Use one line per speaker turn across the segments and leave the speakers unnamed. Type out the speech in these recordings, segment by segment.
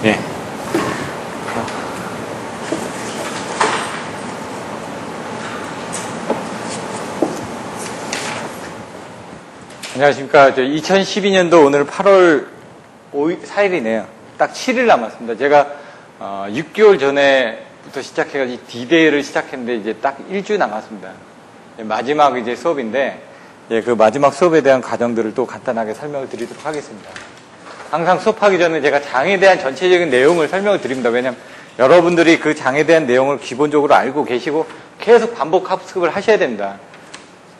예. 안녕하십니까. 2012년도 오늘 8월 4일이네요. 딱 7일 남았습니다. 제가 6개월 전에부터 시작해가지고 D-Day를 시작했는데 이제 딱 일주일 남았습니다. 마지막 이제 수업인데 그 마지막 수업에 대한 과정들을 또 간단하게 설명을 드리도록 하겠습니다. 항상 수업하기 전에 제가 장에 대한 전체적인 내용을 설명을 드립니다. 왜냐하면 여러분들이 그 장에 대한 내용을 기본적으로 알고 계시고 계속 반복 학습을 하셔야 됩니다.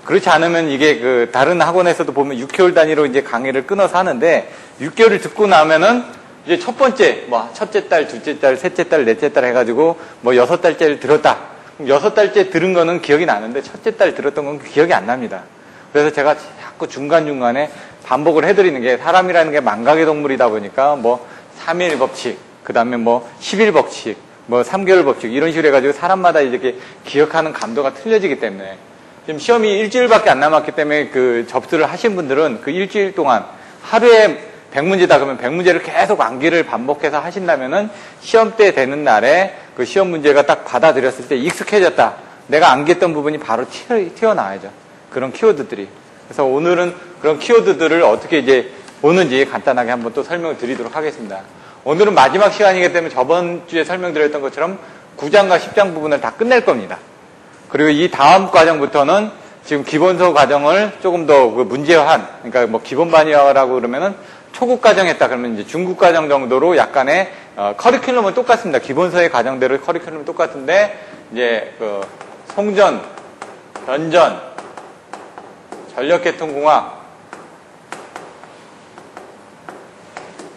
그렇지 않으면 이게 다른 학원에서도 보면 6개월 단위로 이제 강의를 끊어서 하는데 6개월을 듣고 나면은 이제 첫 번째, 첫째 달, 둘째 달, 셋째 달, 넷째 달 해가지고 6달째를 들었다. 그럼 6달째 들은 거는 기억이 나는데 첫째 달 들었던 건 기억이 안 납니다. 그래서 제가 자꾸 중간중간에 반복을 해드리는 게 사람이라는 게 망각의 동물이다 보니까 3일 법칙, 그 다음에 10일 법칙, 3개월 법칙 이런 식으로 해가지고 사람마다 이렇게 기억하는 감도가 틀려지기 때문에 지금 시험이 일주일밖에 안 남았기 때문에 접수를 하신 분들은 그 일주일 동안 하루에 100문제다 그러면 100문제를 계속 암기를 반복해서 하신다면은 시험 때 되는 날에 그 시험 문제가 딱 받아들였을 때 익숙해졌다. 내가 암기했던 부분이 바로 튀어나와야죠. 그런 키워드들이. 그래서 오늘은 그런 키워드들을 어떻게 이제 보는지 간단하게 한번 또 설명을 드리도록 하겠습니다. 오늘은 마지막 시간이기 때문에 저번 주에 설명드렸던 것처럼 9장과 10장 부분을 다 끝낼 겁니다. 그리고 이 다음 과정부터는 지금 기본서 과정을 조금 더 문제화한, 그러니까 기본반이라고 그러면은 초급 과정 했다 그러면 이제 중급 과정 정도로 약간의 커리큘럼은 똑같습니다. 기본서의 과정대로 커리큘럼은 똑같은데 이제 송전, 변전, 전력계통공학,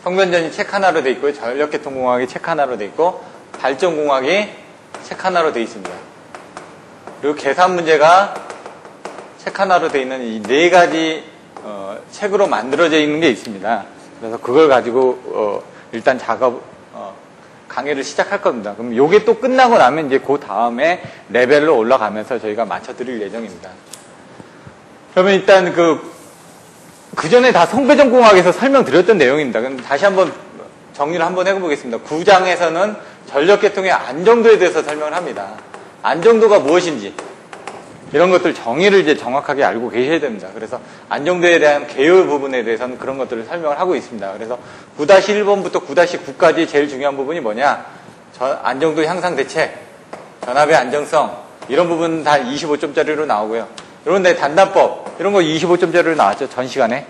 송전전이 책 하나로 돼 있고요. 전력계통공학이 책 하나로 돼 있고 발전공학이 책 하나로 돼 있습니다. 그리고 계산 문제가 책 하나로 돼 있는 이 네 가지 책으로 만들어져 있는 게 있습니다. 그래서 그걸 가지고 일단 강의를 시작할 겁니다. 그럼 요게 또 끝나고 나면 이제 그 다음에 레벨로 올라가면서 저희가 맞춰드릴 예정입니다. 그러면 일단 그 전에 다 송배전공학에서 설명드렸던 내용입니다. 그럼 다시 한번 정리를 한번 해보겠습니다. 9장에서는 전력계통의 안정도에 대해서 설명을 합니다. 안정도가 무엇인지 이런 것들 정의를 이제 정확하게 알고 계셔야 됩니다. 그래서 안정도에 대한 개요 부분에 대해서는 그런 것들을 설명을 하고 있습니다. 그래서 9-1번부터 9-9까지 제일 중요한 부분이 뭐냐? 안정도 향상 대책, 전압의 안정성 이런 부분 다 25점짜리로 나오고요. 이런데 단단법 이런 거 25점짜리로 나왔죠. 전 시간에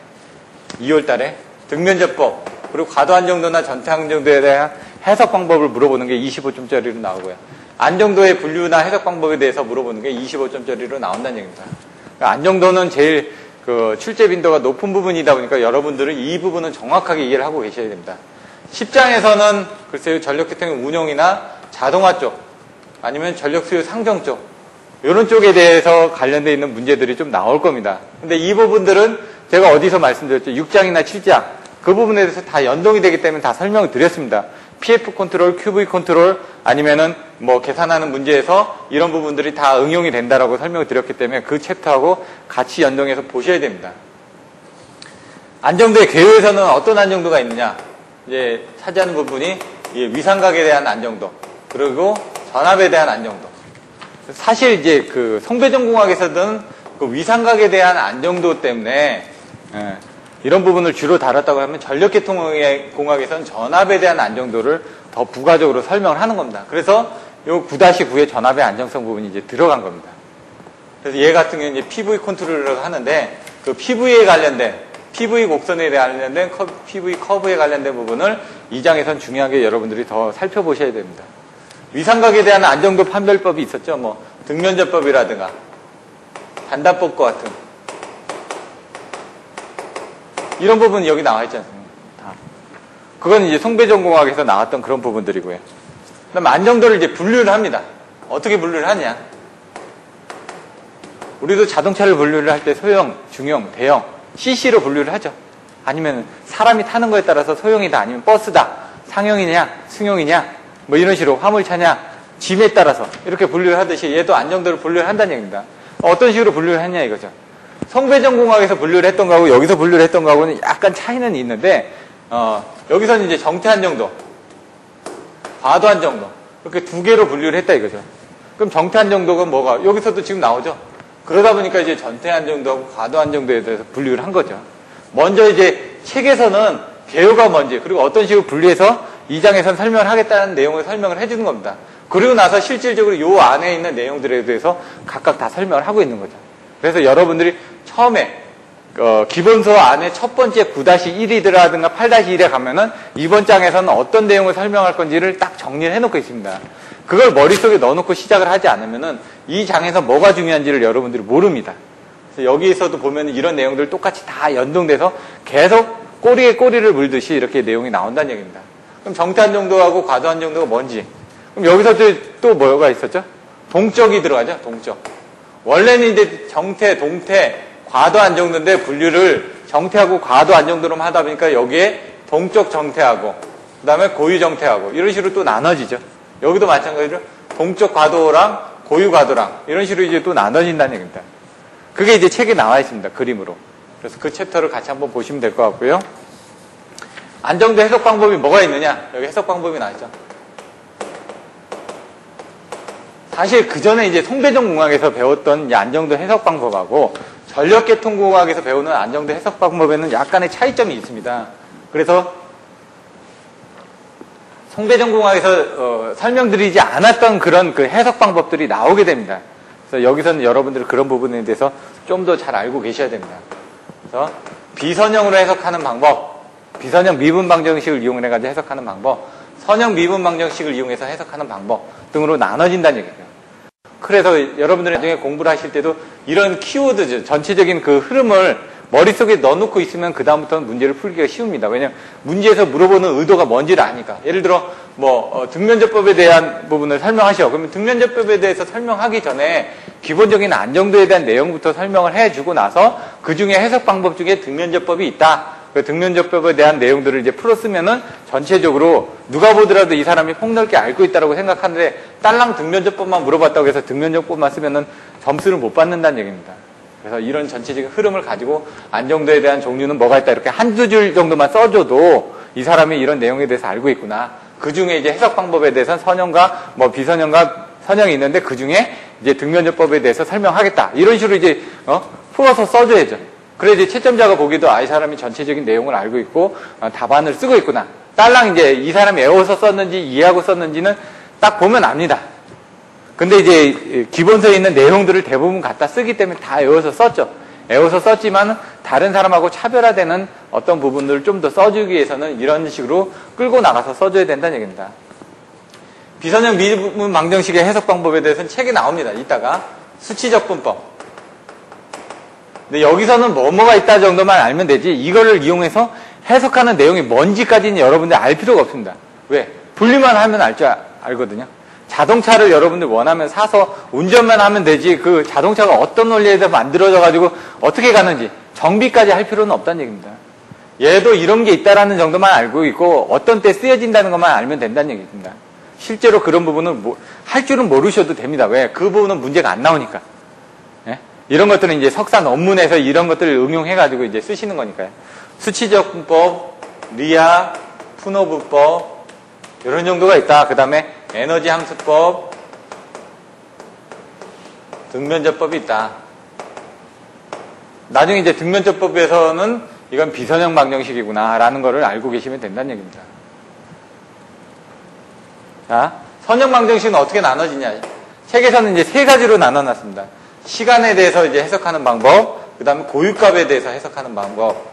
2월 달에 등면제법 그리고 과도 안정도나 전체 안정도에 대한 해석 방법을 물어보는 게 25점짜리로 나오고요. 안정도의 분류나 해석 방법에 대해서 물어보는 게 25점짜리로 나온다는 얘기입니다. 그러니까 안정도는 제일 출제 빈도가 높은 부분이다 보니까 여러분들은 이 부분은 정확하게 이해를 하고 계셔야 됩니다. 10장에서는 글쎄요, 전력계통의 운용이나 자동화 쪽, 아니면 전력수요 상정 쪽, 이런 쪽에 대해서 관련되어 있는 문제들이 좀 나올 겁니다. 근데 이 부분들은 제가 어디서 말씀드렸죠? 6장이나 7장. 그 부분에 대해서 다 연동이 되기 때문에 다 설명을 드렸습니다. PF 컨트롤, QV 컨트롤, 아니면은 계산하는 문제에서 이런 부분들이 다 응용이 된다라고 설명을 드렸기 때문에 그 챕터하고 같이 연동해서 보셔야 됩니다. 안정도의 개요에서는 어떤 안정도가 있느냐? 이제 차지하는 부분이 위상각에 대한 안정도, 그리고 전압에 대한 안정도. 사실 이제 송배전공학에서는 위상각에 대한 안정도 때문에 이런 부분을 주로 다뤘다고 하면 전력계통공학에서는 전압에 대한 안정도를 더 부가적으로 설명을 하는 겁니다. 그래서 요 9-9의 전압의 안정성 부분이 이제 들어간 겁니다. 그래서 얘 같은 경우는 이제 PV 컨트롤러라고 하는데 그 PV에 관련된 PV 곡선에 관련된 PV 커브에 관련된 부분을 이 장에선 중요하게 여러분들이 더 살펴보셔야 됩니다. 위상각에 대한 안정도 판별법이 있었죠. 등면제법이라든가 단단법과 같은 이런 부분이 여기 나와 있지 않습니까? 그건 이제 송배전공학에서 나왔던 그런 부분들이고요. 그다음 안정도를 이제 분류를 합니다. 어떻게 분류를 하냐? 우리도 자동차를 분류를 할 때 소형, 중형, 대형, CC로 분류를 하죠. 아니면 사람이 타는 거에 따라서 소형이다, 아니면 버스다, 상형이냐, 승용이냐, 이런 식으로 화물차냐, 짐에 따라서 이렇게 분류를 하듯이 얘도 안정도를 분류를 한다는 얘기입니다. 어떤 식으로 분류를 했냐 이거죠. 송배전공학에서 분류를 했던 거하고 여기서 분류를 했던 거하고는 약간 차이는 있는데 여기서는 이제 정태 안정도, 과도한 정도. 이렇게 두 개로 분류를 했다 이거죠. 그럼 정태한 정도가 뭐가? 여기서도 지금 나오죠. 그러다 보니까 이제 전태한 정도하고 과도한 정도에 대해서 분류를 한 거죠. 먼저 이제 책에서는 개요가 뭔지, 그리고 어떤 식으로 분리해서 이 장에서는 설명을 하겠다는 내용을 설명을 해주는 겁니다. 그리고 나서 실질적으로 요 안에 있는 내용들에 대해서 각각 다 설명을 하고 있는 거죠. 그래서 여러분들이 처음에 기본서 안에 첫 번째 9-1이라든가 8-1에 가면은 이번 장에서는 어떤 내용을 설명할 건지를 딱 정리를 해놓고 있습니다. 그걸 머릿속에 넣어놓고 시작을 하지 않으면은 이 장에서 뭐가 중요한지를 여러분들이 모릅니다. 그래서 여기에서도 보면 이런 내용들 똑같이 다 연동돼서 계속 꼬리에 꼬리를 물듯이 이렇게 내용이 나온다는 얘기입니다. 그럼 정태한 정도하고 과도한 정도가 뭔지. 그럼 여기서 또 뭐가 있었죠? 동적이 들어가죠? 동적. 원래는 이제 정태, 동태, 과도한 정도인데 분류를 정태하고 과도한 정도로만 하다 보니까 여기에 동적 정태하고 그 다음에 고유 정태하고 이런 식으로 또 나눠지죠. 여기도 마찬가지로 동적 과도랑 고유 과도랑 이런 식으로 이제 또 나눠진다는 얘기입니다. 그게 이제 책에 나와 있습니다. 그림으로. 그래서 그 챕터를 같이 한번 보시면 될 것 같고요. 안정도 해석 방법이 뭐가 있느냐? 여기 해석 방법이 나왔죠. 사실 그 전에 이제 송대전 공학에서 배웠던 안정도 해석 방법하고 전력계통공학에서 배우는 안정도 해석 방법에는 약간의 차이점이 있습니다. 그래서 송대전 공학에서 설명드리지 않았던 그런 그 해석 방법들이 나오게 됩니다. 그래서 여기서는 여러분들 그런 부분에 대해서 좀 더 잘 알고 계셔야 됩니다. 그래서 비선형으로 해석하는 방법, 비선형 미분 방정식을 이용해가지고 해석하는 방법, 선형 미분 방정식을 이용해서 해석하는 방법 등으로 나눠진다는 얘기죠. 그래서 여러분들이 나중에 공부를 하실 때도 이런 키워드, 전체적인 그 흐름을 머릿속에 넣어놓고 있으면 그다음부터는 문제를 풀기가 쉬웁니다. 왜냐하면 문제에서 물어보는 의도가 뭔지를 아니까. 예를 들어 등면제법에 대한 부분을 설명하셔. 그러면 등면제법에 대해서 설명하기 전에 기본적인 안정도에 대한 내용부터 설명을 해주고 나서 그 중에 해석 방법 중에 등면제법이 있다. 그 등면제법에 대한 내용들을 이제 풀었으면은 전체적으로 누가 보더라도 이 사람이 폭넓게 알고 있다고 생각하는데 딸랑 등면제법만 물어봤다고 해서 등면제법만 쓰면은 점수를 못 받는다는 얘기입니다. 그래서 이런 전체적인 흐름을 가지고 안정도에 대한 종류는 뭐가 있다 이렇게 한두 줄 정도만 써줘도 이 사람이 이런 내용에 대해서 알고 있구나. 그 중에 이제 해석 방법에 대해서는 선형과 비선형과 선형이 있는데 그 중에 이제 등면제법에 대해서 설명하겠다. 이런 식으로 이제 풀어서 써줘야죠. 그래 이제 채점자가 보기도 이 사람이 전체적인 내용을 알고 있고 답안을 쓰고 있구나. 딸랑 이제 이 사람이 외워서 썼는지 이해하고 썼는지는 딱 보면 압니다. 근데 이제 기본서에 있는 내용들을 대부분 갖다 쓰기 때문에 다 외워서 썼죠. 외워서 썼지만 다른 사람하고 차별화되는 어떤 부분들을 좀 더 써주기 위해서는 이런 식으로 끌고 나가서 써줘야 된다는 얘기입니다. 비선형 미분 방정식의 해석 방법에 대해서는 책에 나옵니다. 이따가 수치적 분법. 근데 여기서는 뭐가 있다 정도만 알면 되지 이거를 이용해서 해석하는 내용이 뭔지까지는 여러분들 알 필요가 없습니다. 왜? 분리만 하면 알거든요. 자동차를 여러분들 원하면 사서 운전만 하면 되지 그 자동차가 어떤 원리에서 만들어져 가지고 어떻게 가는지 정비까지 할 필요는 없다는 얘기입니다. 얘도 이런 게 있다라는 정도만 알고 있고 어떤 때 쓰여진다는 것만 알면 된다는 얘기입니다. 실제로 그런 부분은 할 줄은 모르셔도 됩니다. 왜? 그 부분은 문제가 안 나오니까. 이런 것들은 이제 석사 논문에서 이런 것들을 응용해가지고 이제 쓰시는 거니까요. 수치적 분법, 리아, 푸노 분법, 이런 정도가 있다. 그 다음에 에너지 함수법, 등면제법이 있다. 나중에 이제 등면제법에서는 이건 비선형 방정식이구나, 라는 거를 알고 계시면 된다는 얘기입니다. 자, 선형 방정식은 어떻게 나눠지냐. 책에서는 이제 세 가지로 나눠놨습니다. 시간에 대해서 이제 해석하는 방법, 그 다음에 고유값에 대해서 해석하는 방법,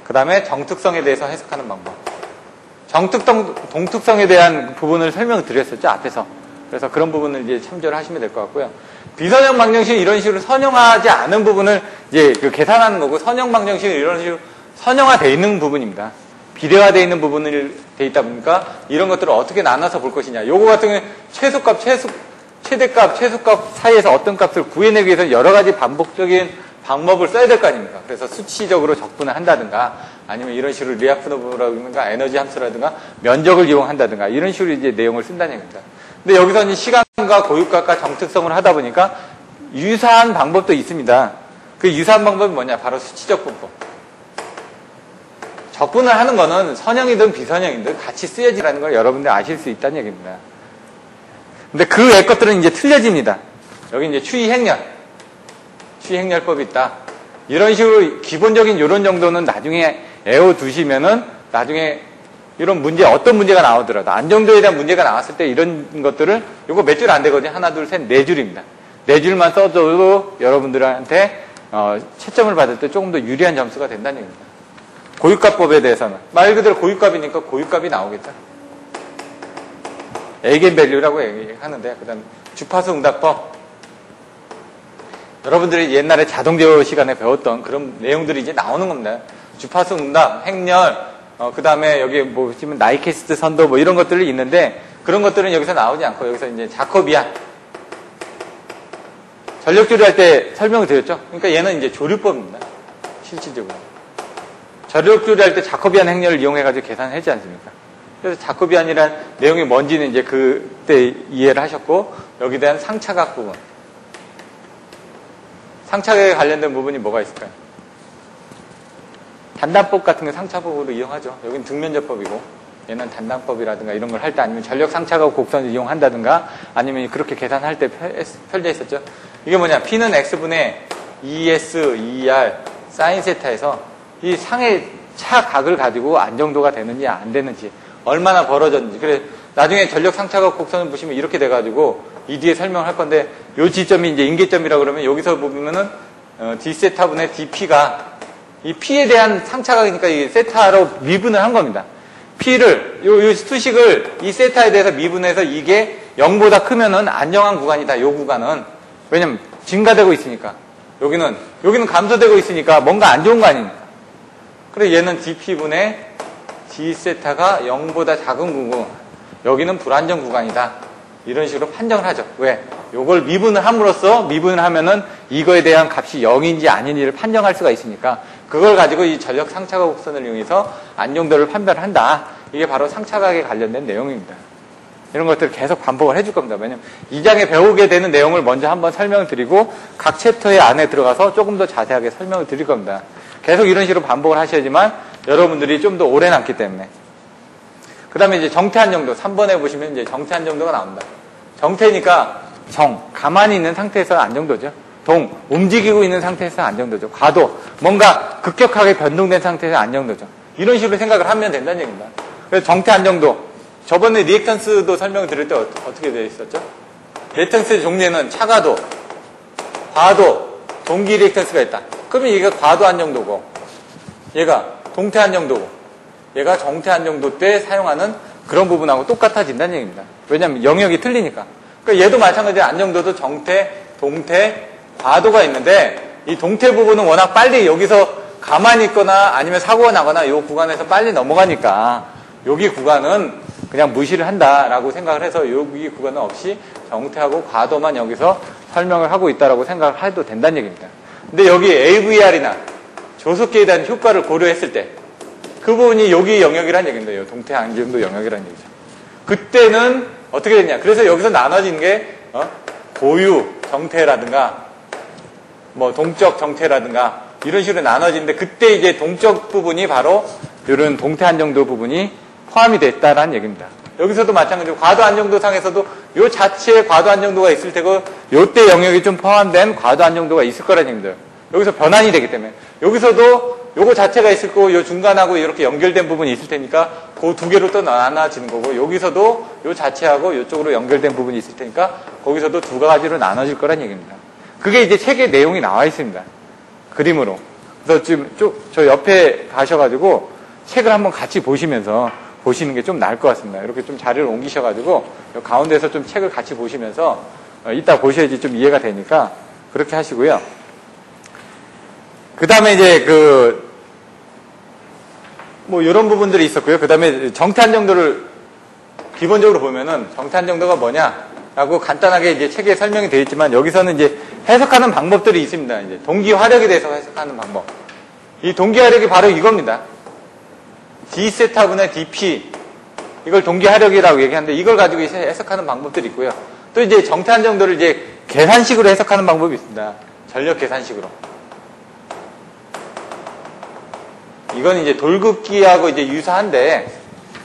그 다음에 정특성에 대해서 해석하는 방법. 동특성에 대한 부분을 설명을 드렸었죠, 앞에서. 그래서 그런 부분을 이제 참조를 하시면 될 것 같고요. 비선형 방정식은 이런 식으로 선형하지 않은 부분을 이제 계산하는 거고, 선형 방정식은 이런 식으로 선형화되어 있는 부분입니다. 비례화되어 있는 부분을 돼 있다 보니까 이런 것들을 어떻게 나눠서 볼 것이냐. 요거 같은 경우는 최소값, 최대값, 최소값 사이에서 어떤 값을 구해내기 위해서 여러 가지 반복적인 방법을 써야 될 거 아닙니까? 그래서 수치적으로 적분을 한다든가 아니면 이런 식으로 리아프노브라든가 에너지 함수라든가 면적을 이용한다든가 이런 식으로 이제 내용을 쓴다는 얘기입니다. 근데 여기서는 시간과 고유값과 정특성을 하다 보니까 유사한 방법도 있습니다. 그 유사한 방법이 뭐냐? 바로 수치적 분법. 적분을 하는 거는 선형이든 비선형이든 같이 쓰여지라는 걸 여러분들 아실 수 있다는 얘기입니다. 근데 그 외 것들은 이제 틀려집니다. 여기 이제 추이행렬법이 있다. 이런 식으로 기본적인 이런 정도는 나중에 외워두시면은 나중에 이런 문제, 어떤 문제가 나오더라도 안정도에 대한 문제가 나왔을 때 이런 것들을 요거 몇 줄 안 되거든요. 하나, 둘, 셋, 네 줄입니다. 네 줄만 써줘도 여러분들한테 채점을 받을 때 조금 더 유리한 점수가 된다는 얘기입니다. 고유값법에 대해서는 말 그대로 고유값이니까 고유값이 나오겠죠. 에이겐밸류라고 얘기하는데, 그 다음에 주파수 응답법. 여러분들이 옛날에 자동제어 시간에 배웠던 그런 내용들이 이제 나오는 겁니다. 주파수 응답, 행렬, 그 다음에 여기 뭐 보시면 나이케스트 선도 뭐 이런 것들이 있는데, 그런 것들은 여기서 나오지 않고 여기서 이제 자코비안. 전력조리 할 때 설명을 드렸죠. 그러니까 얘는 이제 조류법입니다. 실질적으로. 전력조리 할 때 자코비안 행렬을 이용해가지고 계산을 하지 않습니까? 그래서 자코비안이란 내용이 뭔지는 이제 그때 이해를 하셨고, 여기에 대한 상차각 부분. 상차각에 관련된 부분이 뭐가 있을까요? 단단법 같은 게 상차법으로 이용하죠. 여기는 등면제법이고, 얘는 단단법이라든가 이런 걸 할 때 아니면 전력 상차각 곡선을 이용한다든가 아니면 그렇게 계산할 때 펼쳐 있었죠. 이게 뭐냐? P는 X분의 ES, ER, 사인 세타에서 이 상의 차각을 가지고 안정도가 되는지 안 되는지, 얼마나 벌어졌는지. 그래, 나중에 전력 상차각 곡선을 보시면 이렇게 돼가지고 이 뒤에 설명을 할 건데, 요 지점이 이제 인계점이라고 그러면 여기서 보면은 D세타분의 DP가 이 P에 대한 상차각이니까 이 세타로 미분을 한 겁니다. P를, 요 수식을 이 세타에 대해서 미분해서 이게 0보다 크면은 안정한 구간이다. 요 구간은. 왜냐면 증가되고 있으니까. 여기는 감소되고 있으니까 뭔가 안 좋은 거 아닙니까? 그래서 얘는 DP분의 D세타가 0보다 작은 구간. 여기는 불안정 구간이다. 이런 식으로 판정을 하죠. 왜? 요걸 미분을 함으로써, 미분을 하면은 이거에 대한 값이 0인지 아닌지를 판정할 수가 있으니까, 그걸 가지고 이 전력 상차각 곡선을 이용해서 안정도를 판별한다. 이게 바로 상차각에 관련된 내용입니다. 이런 것들을 계속 반복을 해줄 겁니다. 왜냐면 이 장에 배우게 되는 내용을 먼저 한번 설명을 드리고 각 챕터의 안에 들어가서 조금 더 자세하게 설명을 드릴 겁니다. 계속 이런 식으로 반복을 하셔야지만 여러분들이 좀 더 오래 남기 때문에. 그 다음에 이제 정태 안정도, 3번에 보시면 이제 정태 안정도가 나옵니다. 정태니까 가만히 있는 상태에서 안정도죠. 움직이고 있는 상태에서 안정도죠. 과도, 뭔가 급격하게 변동된 상태에서 안정도죠. 이런 식으로 생각을 하면 된다는 얘기입니다. 그래서 정태 안정도, 저번에 리액턴스도 설명을 드릴 때 어떻게 되어 있었죠? 리액턴스의 종류에는 차가도, 과도, 동기 리액턴스가 있다. 그러면 얘가 과도 안정도고, 얘가 동태 안정도고, 얘가 정태 안정도 때 사용하는 그런 부분하고 똑같아진다는 얘기입니다. 왜냐하면 영역이 틀리니까. 그러니까 얘도 마찬가지로 안정도도 정태, 동태, 과도가 있는데, 이 동태 부분은 워낙 빨리 여기서 가만히 있거나 아니면 사고가 나거나 이 구간에서 빨리 넘어가니까 여기 구간은 그냥 무시를 한다라고 생각을 해서 여기 구간은 없이 정태하고 과도만 여기서 설명을 하고 있다라고 생각을 해도 된다는 얘기입니다. 근데 여기 AVR이나 조속계에 대한 효과를 고려했을 때 그 부분이 여기 영역이라는 얘기입니다. 이 동태 안정도 영역이라는 얘기죠. 그때는 어떻게 됐냐? 그래서 여기서 나눠진 게 고유 정태라든가 뭐 동적 정태라든가 이런 식으로 나눠지는데, 그때 이제 동적 부분이 바로 이런 동태 안정도 부분이 포함이 됐다라는 얘기입니다. 여기서도 마찬가지로 과도 안정도 상에서도 요 자체에 과도 안정도가 있을 테고 요때 영역이 좀 포함된 과도 안정도가 있을 거라는 얘기입니다. 여기서 변환이 되기 때문에 여기서도 요거 자체가 있을 거고 요 중간하고 이렇게 연결된 부분이 있을 테니까 그 두 개로 또 나눠지는 거고, 여기서도 요 자체하고 요쪽으로 연결된 부분이 있을 테니까 거기서도 두 가지로 나눠질 거라는 얘기입니다. 그게 이제 책의 내용이 나와 있습니다. 그림으로. 그래서 지금 저 옆에 가셔가지고 책을 한번 같이 보시면서 보시는 게 좀 나을 것 같습니다. 이렇게 좀 자리를 옮기셔가지고 가운데서 좀 책을 같이 보시면서 이따 보셔야지 좀 이해가 되니까 그렇게 하시고요. 그 다음에 이제 뭐 이런 부분들이 있었고요. 그 다음에 정태 안정도를 기본적으로 보면은 정태 안정도가 뭐냐라고 간단하게 이제 책에 설명이 되어 있지만, 여기서는 이제 해석하는 방법들이 있습니다. 이제 동기 화력에 대해서 해석하는 방법. 이 동기 화력이 바로 이겁니다. D세타분의 DP. 이걸 동기 화력이라고 얘기하는데, 이걸 가지고 해석하는 방법들이 있고요. 또 이제 정태 안정도를 이제 계산식으로 해석하는 방법이 있습니다. 전력 계산식으로. 이건 이제 돌긋기하고 이제 유사한데,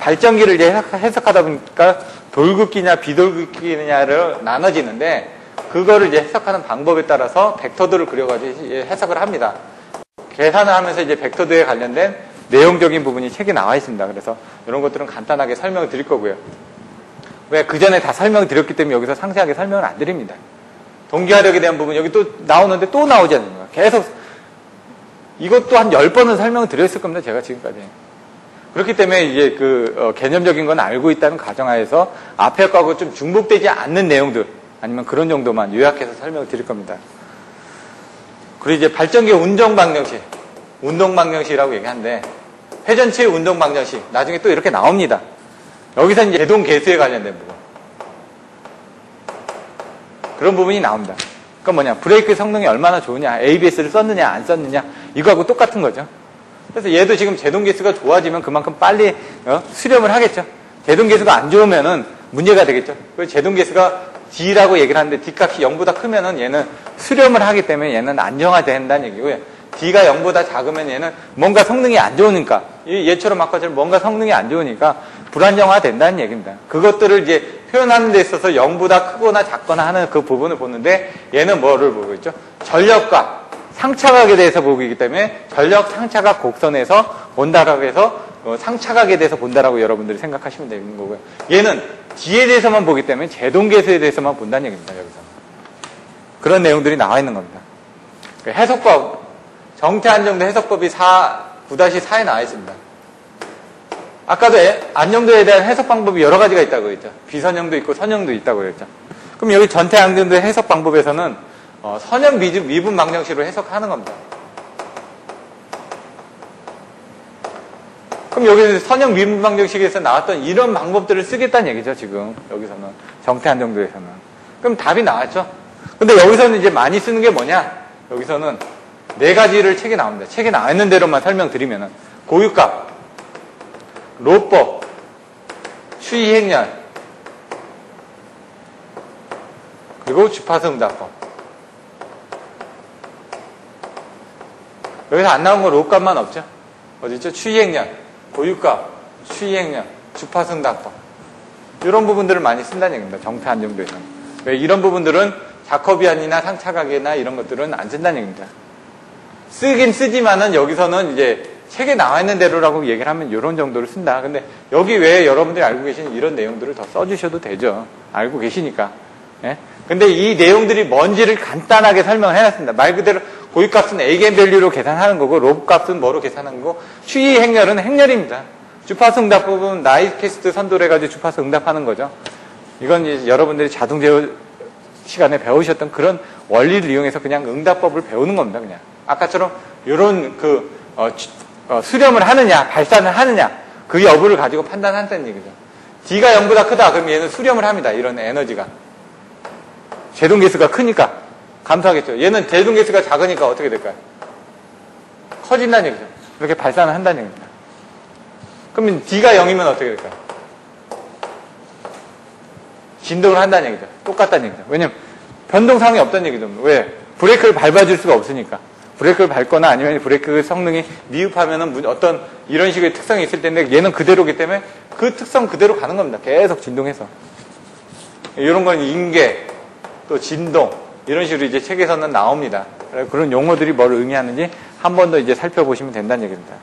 발전기를 이제 해석하다 보니까 돌긋기냐 비돌긋기냐를 나눠지는데, 그거를 이제 해석하는 방법에 따라서 벡터들을 그려가지고 해석을 합니다. 계산을 하면서 이제 벡터들에 관련된 내용적인 부분이 책에 나와 있습니다. 그래서 이런 것들은 간단하게 설명을 드릴 거고요. 왜 그 전에 다 설명을 드렸기 때문에 여기서 상세하게 설명을 안 드립니다. 동기화력에 대한 부분 여기 또 나오는데 또 나오지 않습니까? 계속 이것도 한 10번은 설명을 드렸을 겁니다. 제가 지금까지. 그렇기 때문에 이제 개념적인 건 알고 있다는 가정하에서 앞에 거하고 좀 중복되지 않는 내용들 아니면 그런 정도만 요약해서 설명을 드릴 겁니다. 그리고 이제 발전기 운동 방정식이라고 얘기하는데, 회전치의 운동 방정식 나중에 또 이렇게 나옵니다. 여기서 이제 제동 계수에 관련된 부분, 그런 부분이 나옵니다. 그러니까 뭐냐, 브레이크 성능이 얼마나 좋으냐, ABS를 썼느냐 안 썼느냐, 이거하고 똑같은 거죠. 그래서 얘도 지금 제동 계수가 좋아지면 그만큼 빨리 수렴을 하겠죠. 제동 계수가 안 좋으면은 문제가 되겠죠. 그래서 제동 계수가 D라고 얘기를 하는데 D 값이 0보다 크면은 얘는 수렴을 하기 때문에 얘는 안정화된다는 얘기고요. D가 0보다 작으면 얘는 뭔가 성능이 안 좋으니까, 얘처럼 아까처럼 뭔가 성능이 안 좋으니까 불안정화된다는 얘기입니다. 그것들을 이제 표현하는 데 있어서 0보다 크거나 작거나 하는 그 부분을 보는데, 얘는 뭐를 보고 있죠? 전력과 상차각에 대해서 보고 있기 때문에 전력 상차각 곡선에서 본다라고 해서 상차각에 대해서 본다라고 여러분들이 생각하시면 되는 거고요. 얘는 D에 대해서만 보기 때문에 제동계수에 대해서만 본다는 얘기입니다. 여기서 그런 내용들이 나와 있는 겁니다. 해석법, 정태안정도 해석법이 9-4에 나와 있습니다. 아까도 안정도에 대한 해석 방법이 여러 가지가 있다고 했죠. 비선형도 있고 선형도 있다고 했죠. 그럼 여기 전태안정도 해석 방법에서는 선형 미분 방정식으로 해석하는 겁니다. 그럼 여기 선형 미분 방정식에서 나왔던 이런 방법들을 쓰겠다는 얘기죠. 지금 여기서는 정태안정도에서는. 그럼 답이 나왔죠. 근데 여기서는 이제 많이 쓰는 게 뭐냐, 여기서는 4가지를 책에 나옵니다. 책에 나와 있는 대로만 설명드리면은 고유값, 로법, 추이행렬, 그리고 주파수 응답법. 여기서 안 나온 건 로값만 없죠. 어디 있죠? 추이행렬, 고유값, 추이행렬, 주파수 응답법. 이런 부분들을 많이 쓴다는 얘기입니다. 정태안정도에서는. 왜 이런 부분들은 자커비안이나 상차각이나 이런 것들은 안 쓴다는 얘기입니다. 쓰긴 쓰지만은 여기서는 이제 책에 나와 있는 대로라고 얘기를 하면 이런 정도를 쓴다. 근데 여기 외에 여러분들이 알고 계시는 이런 내용들을 더 써주셔도 되죠. 알고 계시니까. 예? 근데 이 내용들이 뭔지를 간단하게 설명을 해놨습니다. 말 그대로 고유값은 에이겐밸류로 계산하는 거고, 로브값은 뭐로 계산하는 거고, 추이 행렬은 행렬입니다. 주파수 응답법은 나이캐스트 선도를 해가지고 주파수 응답하는 거죠. 이건 이제 여러분들이 자동제어 시간에 배우셨던 그런 원리를 이용해서 그냥 응답법을 배우는 겁니다. 그냥 아까처럼 이런 수렴을 하느냐 발산을 하느냐 그 여부를 가지고 판단한다는 얘기죠. D가 0보다 크다 그럼 얘는 수렴을 합니다. 이런 에너지가 제동계수가 크니까 감소하겠죠. 얘는 제동계수가 작으니까 어떻게 될까요? 커진다는 얘기죠. 이렇게 발산을 한다는 얘기입니다. 그러면 D가 0이면 어떻게 될까요? 진동을 한다는 얘기죠. 똑같다는 얘기죠. 왜냐면 변동사항이 없다는 얘기죠. 왜? 브레이크를 밟아줄 수가 없으니까. 브레이크를 밟거나 아니면 브레이크 성능이 미흡하면은 어떤 이런 식의 특성이 있을 텐데 얘는 그대로기 때문에 그 특성 그대로 가는 겁니다. 계속 진동해서. 이런 건 인계, 또 진동, 이런 식으로 이제 책에서는 나옵니다. 그런 용어들이 뭘 의미하는지 한 번 더 이제 살펴보시면 된다는 얘기입니다.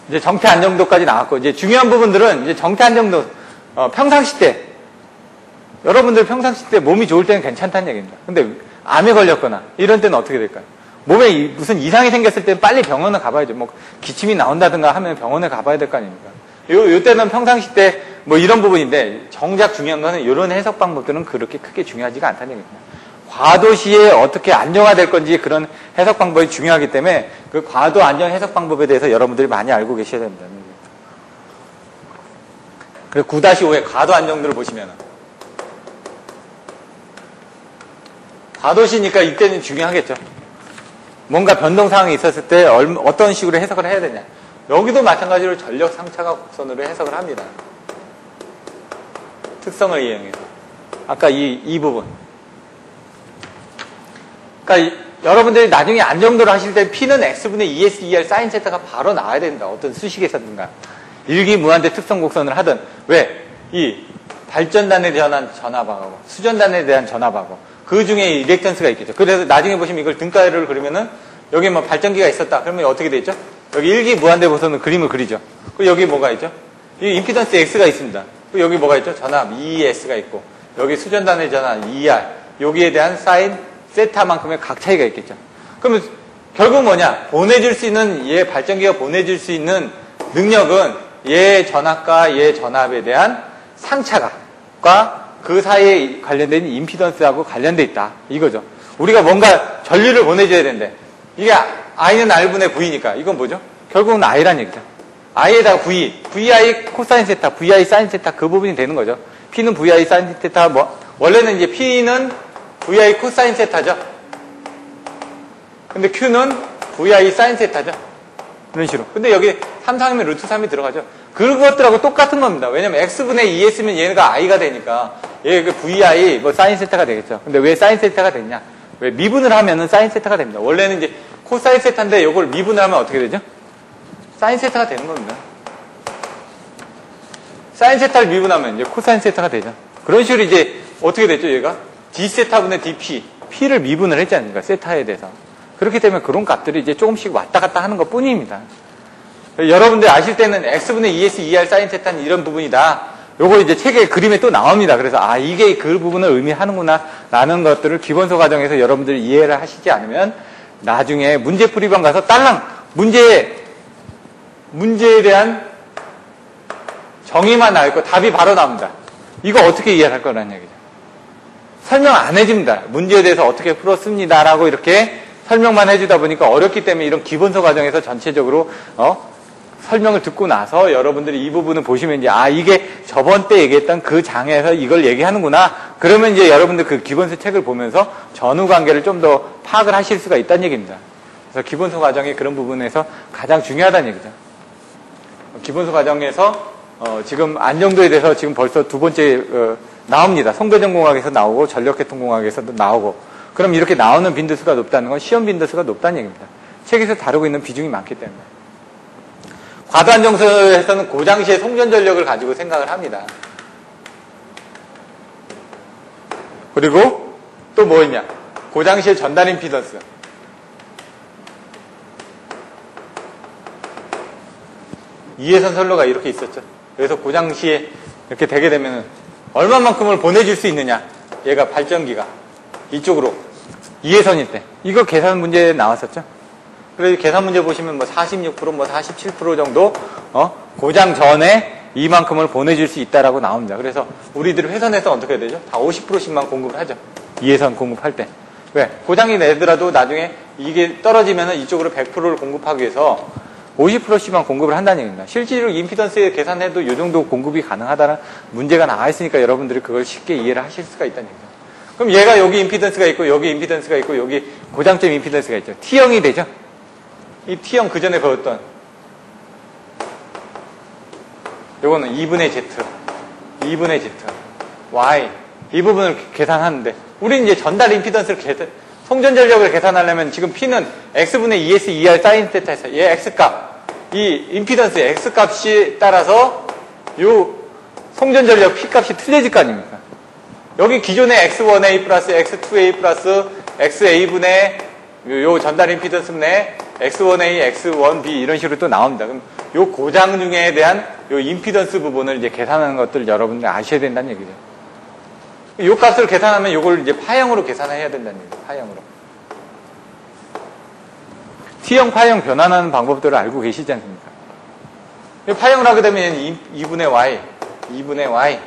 이제 정태 안정도까지 나왔고, 이제 중요한 부분들은 이제 정태 안정도, 평상시 때, 여러분들 평상시 때 몸이 좋을 때는 괜찮다는 얘기입니다. 근데 암에 걸렸거나 이런 때는 어떻게 될까요? 몸에 무슨 이상이 생겼을 때는 빨리 병원을 가봐야죠. 뭐 기침이 나온다든가 하면 병원에 가봐야 될 거 아닙니까? 요 때는 평상시 때 뭐 이런 부분인데 정작 중요한 거는 이런 해석 방법들은 그렇게 크게 중요하지가 않다는 얘기입니다. 과도 시에 어떻게 안정화될 건지 그런 해석 방법이 중요하기 때문에 그 과도 안정 해석 방법에 대해서 여러분들이 많이 알고 계셔야 된다는 얘기입니다. 그리고 9-5의 과도 안정도를 보시면 과도시니까 이때는 중요하겠죠. 뭔가 변동 상황이 있었을 때 어떤 식으로 해석을 해야 되냐. 여기도 마찬가지로 전력 상차각 곡선으로 해석을 합니다. 특성을 이용해서. 아까 이 부분. 그러니까 여러분들이 나중에 안정도를 하실 때 P는 X분의 2S, 2R 사인 세타가 바로 나와야 된다. 어떤 수식에서든가. 일기무한대 특성 곡선을 하든. 왜? 이 발전단에 대한 전압하고 수전단에 대한 전압하고 그 중에 일렉턴스가 있겠죠. 그래서 나중에 보시면 이걸 등가를 그리면은 여기 뭐 발전기가 있었다. 그러면 어떻게 되죠? 여기 일기무한대 곡선은 그림을 그리죠. 그리고 여기 뭐가 있죠? 이 임피던스 X가 있습니다. 그리고 여기 뭐가 있죠? 전압 ES가 있고 여기 수전단의 전압 ER 여기에 대한 사인 세타만큼의 각 차이가 있겠죠. 그러면 결국 뭐냐? 보내줄 수 있는 얘 발전기가 보내줄 수 있는 능력은 얘 전압과 얘 전압에 대한 상차가 그 사이에 관련된 임피던스하고 관련돼 있다. 이거죠. 우리가 뭔가 전류를 보내줘야 되는데 이게 I는 R분의 V니까 이건 뭐죠? 결국은 I란 얘기죠. I에다가 V, VI 코사인 세타, VI 사인 세타 그 부분이 되는 거죠. P는 VI 사인 세타 원래는 이제 P는 VI 코사인 세타죠. 근데 Q는 VI 사인 세타죠. 이런 식으로. 근데 여기 3, 3이면 루트 3이 들어가죠. 그것들하고 똑같은 겁니다. 왜냐면 X분의 2S면 얘가 I가 되니까 얘 VI 뭐 사인 세타가 되겠죠. 근데 왜 사인 세타가 됐냐? 왜 미분을 하면은 사인 세타가 됩니다. 원래는 이제 코사인 세타인데 이걸 미분을 하면 어떻게 되죠? 사인 세타가 되는 겁니다. 사인 세타를 미분하면 이제 코사인 세타가 되죠. 그런 식으로 이제 어떻게 됐죠, 얘가? D 세타분의 DP. P를 미분을 했지 않습니까? 세타에 대해서. 그렇기 때문에 그런 값들이 이제 조금씩 왔다 갔다 하는 것 뿐입니다. 여러분들 아실 때는 X분의 2S, 2R 사인 세타는 이런 부분이다. 요거 이제 책의 그림에 또 나옵니다. 그래서 아, 이게 그 부분을 의미하는구나. 라는 것들을 기본서 과정에서 여러분들이 이해를 하시지 않으면 나중에 문제풀이방 가서 딸랑 문제에 대한 정의만 나와 있고 답이 바로 나옵니다. 이거 어떻게 이해할 거라는 얘기죠. 설명 안 해줍니다. 문제에 대해서 어떻게 풀었습니다라고 이렇게 설명만 해주다 보니까 어렵기 때문에 이런 기본서 과정에서 전체적으로 설명을 듣고 나서 여러분들이 이 부분을 보시면 이제 아 이게 저번 때 얘기했던 그 장에서 이걸 얘기하는구나. 그러면 이제 여러분들 그 기본서 책을 보면서 전후 관계를 좀 더 파악을 하실 수가 있다는 얘기입니다. 그래서 기본서 과정이 그런 부분에서 가장 중요하다는 얘기죠. 기본서 과정에서 지금 안정도에 대해서 지금 벌써 두 번째 나옵니다. 송배전공학에서 나오고 전력계통공학에서도 나오고 그럼 이렇게 나오는 빈도수가 높다는 건 시험 빈도수가 높다는 얘기입니다. 책에서 다루고 있는 비중이 많기 때문에. 과도안정서에서는 그 당시에 송전전력을 가지고 생각을 합니다. 그리고 또 뭐 있냐? 그 당시에 전달 임피던스. 이해선 선로가 이렇게 있었죠. 그래서 그 당시에 이렇게 되게 되면 얼마만큼을 보내줄 수 있느냐? 얘가 발전기가 이쪽으로 이해선일 때 이거 계산 문제에 나왔었죠. 그래서 계산 문제 보시면 뭐 46%, 뭐 47% 정도 고장 전에 이만큼을 보내줄 수 있다라고 나옵니다. 그래서 우리들이 회선에서 어떻게 되죠? 다 50%씩만 공급을 하죠. 이해선 공급할 때. 왜? 고장이 내더라도 나중에 이게 떨어지면 이쪽으로 100%를 공급하기 위해서 50%씩만 공급을 한다는 얘기입니다. 실제로 임피던스에 계산해도 이 정도 공급이 가능하다는 문제가 나와 있으니까 여러분들이 그걸 쉽게 이해를 하실 수가 있다는 얘기죠. 그럼 얘가 여기 임피던스가 있고 여기 임피던스가 있고 여기 고장점 임피던스가 있죠. T형이 되죠. 이 T형 그 전에 그었던 요거는 2분의 Z 2분의 Z Y 이 부분을 계산하는데 우리는 이제 전달 임피던스를 송전전력을 계산하려면 지금 P는 X분의 2S, 2R 사인 세타에서 얘 X값 이 임피던스 X값에 따라서 요 송전전력 P값이 틀려질 거 아닙니까? 여기 기존의 X1A 플러스 X2A 플러스 XA분의 요 전달 임피던스분의 X1A, X1B 이런 식으로 또 나옵니다. 그럼 요 고장 중에 대한 요 임피던스 부분을 이제 계산하는 것들을 여러분들이 아셔야 된다는 얘기죠. 요 값을 계산하면 요걸 이제 파형으로 계산해야 된다는 얘기죠. 파형으로. T형, 파형 변환하는 방법들을 알고 계시지 않습니까? 파형을 하게 되면 얘는 2분의 Y, 2분의 Y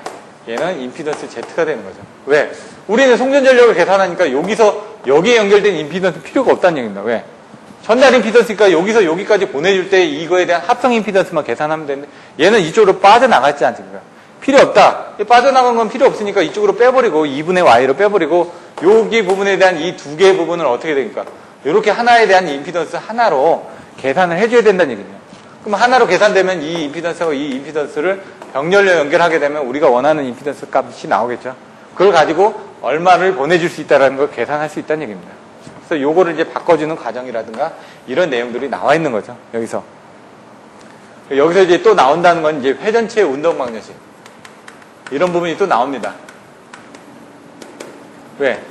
얘는 임피던스 Z가 되는 거죠. 왜? 우리는 송전전력을 계산하니까 여기에 연결된 임피던스 필요가 없다는 얘기입니다. 왜? 전달 임피던스니까 여기서 여기까지 보내줄 때 이거에 대한 합성 임피던스만 계산하면 되는데 얘는 이쪽으로 빠져나갔지 않습니까? 필요 없다. 빠져나간 건 필요 없으니까 이쪽으로 빼버리고 2분의 Y로 빼버리고 여기 부분에 대한 이 두 개의 부분을 어떻게 됩니까? 이렇게 하나에 대한 임피던스 하나로 계산을 해줘야 된다는 얘기입니다. 그럼 하나로 계산되면 이 임피던스하고 이 임피던스를 병렬로 연결하게 되면 우리가 원하는 임피던스 값이 나오겠죠. 그걸 가지고 얼마를 보내줄 수 있다는 걸 계산할 수 있다는 얘기입니다. 그래서 요거를 이제 바꿔주는 과정이라든가 이런 내용들이 나와 있는 거죠. 여기서 이제 또 나온다는 건 이제 회전체의 운동 방정식. 이런 부분이 또 나옵니다. 왜?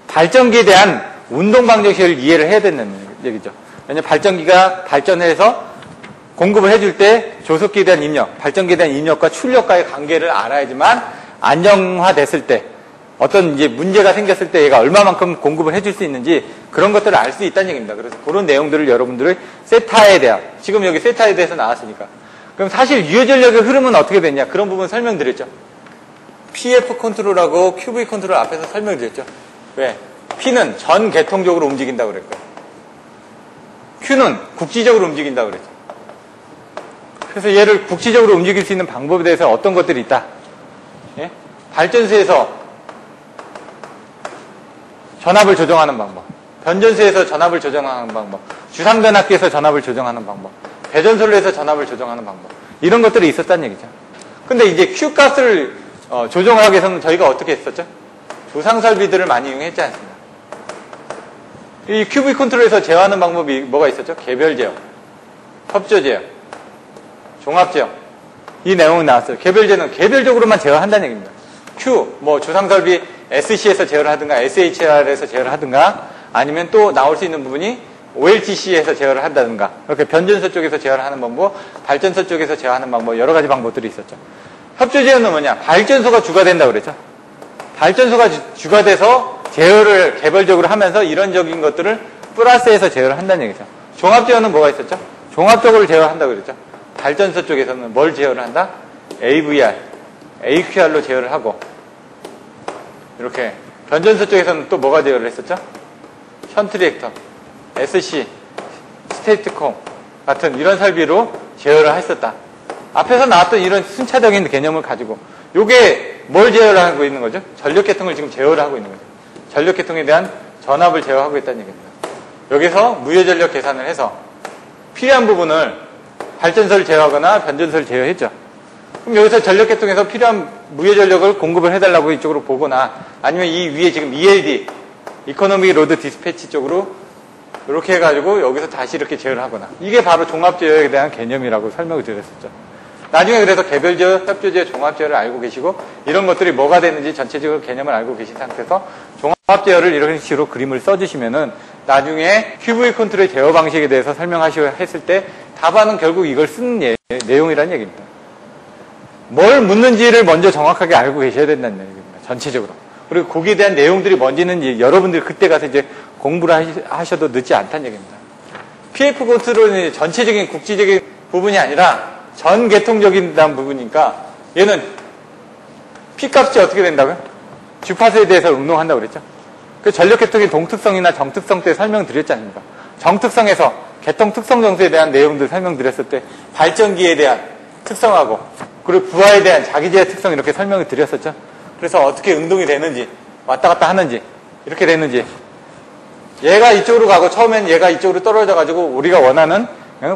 발전기에 대한 운동 방정식을 이해를 해야 된다는 얘기죠. 왜냐면 발전기가 발전해서 공급을 해줄 때 조속기에 대한 입력, 발전기에 대한 입력과 출력과의 관계를 알아야지만 안정화됐을 때 어떤 이제 문제가 생겼을 때 얘가 얼마만큼 공급을 해줄 수 있는지 그런 것들을 알 수 있다는 얘기입니다. 그래서 그런 내용들을 여러분들의 세타에 대한, 지금 여기 세타에 대해서 나왔으니까. 그럼 사실 유효전력의 흐름은 어떻게 됐냐? 그런 부분 설명드렸죠. PF 컨트롤하고 QV 컨트롤 앞에서 설명드렸죠. 왜? P는 전 계통적으로 움직인다고 그랬고요. Q는 국지적으로 움직인다고 그랬죠. 그래서 얘를 국지적으로 움직일 수 있는 방법에 대해서 어떤 것들이 있다. 예? 발전소에서 전압을 조정하는 방법, 변전소에서 전압을 조정하는 방법, 주상변압기에서 전압을 조정하는 방법, 배전소를 해서 전압을 조정하는 방법, 이런 것들이 있었다는 얘기죠. 근데 이제 Q가스를 조정하기 위해서는 저희가 어떻게 했었죠? 조상설비들을 많이 이용했지 않습니까? 이 QV 컨트롤에서 제어하는 방법이 뭐가 있었죠? 개별 제어, 협조 제어, 종합 제어. 이 내용이 나왔어요. 개별 제어는 개별적으로만 제어한다는 얘기입니다. Q, 조상설비 SC에서 제어를 하든가 SHR에서 제어를 하든가 아니면 또 나올 수 있는 부분이 OLTC에서 제어를 한다든가 이렇게 변전소 쪽에서 제어를 하는 방법, 발전소 쪽에서 제어하는 방법, 여러 가지 방법들이 있었죠. 협조 제어는 뭐냐? 발전소가 주가 된다고 그랬죠. 발전소가 주가 돼서 제어를 개별적으로 하면서 이런적인 것들을 플러스해서 제어를 한다는 얘기죠. 종합 제어는 뭐가 있었죠? 종합적으로 제어한다고 그랬죠. 발전소 쪽에서는 뭘 제어를 한다? AVR, AQR로 제어를 하고 이렇게 변전소 쪽에서는 또 뭐가 제어를 했었죠? 션트리액터, SC, 스테이트콤 같은 이런 설비로 제어를 했었다. 앞에서 나왔던 이런 순차적인 개념을 가지고 요게 뭘 제어를 하고 있는 거죠? 전력계통을 지금 제어를 하고 있는 거죠. 전력계통에 대한 전압을 제어하고 있다는 얘기입니다. 여기서 무효전력 계산을 해서 필요한 부분을 발전소를 제어하거나 변전소를 제어했죠. 그럼 여기서 전력계통에서 필요한 무효전력을 공급을 해달라고 이쪽으로 보거나 아니면 이 위에 지금 ELD, 이코노미 로드 디스패치 쪽으로 이렇게 해가지고 여기서 다시 이렇게 제어를 하거나 이게 바로 종합제어에 대한 개념이라고 설명을 드렸었죠. 나중에 그래서 개별제어, 협조제어, 종합제어를 알고 계시고 이런 것들이 뭐가 되는지 전체적으로 개념을 알고 계신 상태에서 종합제어를 이런 식으로 그림을 써주시면은 나중에 QV 컨트롤의 제어 방식에 대해서 설명하시고 했을 때 답안은 결국 이걸 쓰는 내용이라는 얘기입니다. 뭘 묻는지를 먼저 정확하게 알고 계셔야 된다는 얘기입니다. 전체적으로. 그리고 거기에 대한 내용들이 뭔지는 여러분들이 그때 가서 이제 공부를 하셔도 늦지 않다는 얘기입니다. PF 컨트롤은 전체적인 국지적인 부분이 아니라 전 계통적인 부분이니까 얘는 P값이 어떻게 된다고요? 주파수에 대해서 운동한다고 그랬죠. 그 전력 계통의 동특성이나 정특성 때 설명드렸지 않습니까? 정특성에서 계통 특성 정수에 대한 내용들 설명드렸을 때 발전기에 대한 특성하고 그리고 부하에 대한 자기제어 특성 이렇게 설명을 드렸었죠. 그래서 어떻게 운동이 되는지 왔다 갔다 하는지 이렇게 되는지 얘가 이쪽으로 가고 처음엔 얘가 이쪽으로 떨어져가지고 우리가 원하는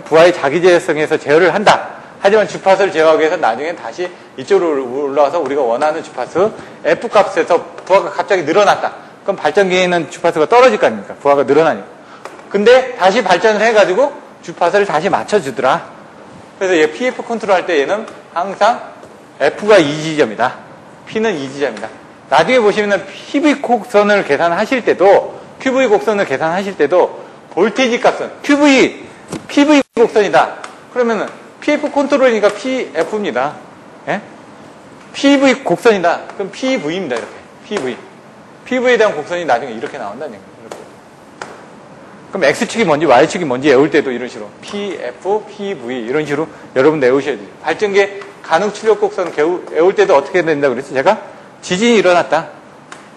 부하의 자기제어성에서 제어를 한다. 하지만 주파수를 제어하기 위해서 나중엔 다시 이쪽으로 올라와서 우리가 원하는 주파수 F값에서 부하가 갑자기 늘어났다. 그럼 발전기에는 주파수가 떨어질 거 아닙니까? 부하가 늘어나니까. 근데 다시 발전을 해가지고 주파수를 다시 맞춰주더라. 그래서 얘 PF 컨트롤 할 때 얘는 항상 F가 2지점이다. P는 2지점이다. 나중에 보시면은 PV 곡선을 계산하실 때도 QV 곡선을 계산하실 때도 볼테이지 값은 PV 곡선이다. 그러면은 PF 컨트롤이니까 PF입니다. 예? PV 곡선이다. 그럼 PV입니다. 이렇게. PV. PV에 대한 곡선이 나중에 이렇게 나온다는 얘기예요. 이렇게. 그럼 X축이 뭔지 Y축이 뭔지 외울 때도 이런 식으로 PF, PV 이런 식으로 여러분 외우셔야 돼요. 발전기의 가능 출력 곡선 외울 때도 어떻게 된다고 그랬죠? 제가 지진이 일어났다.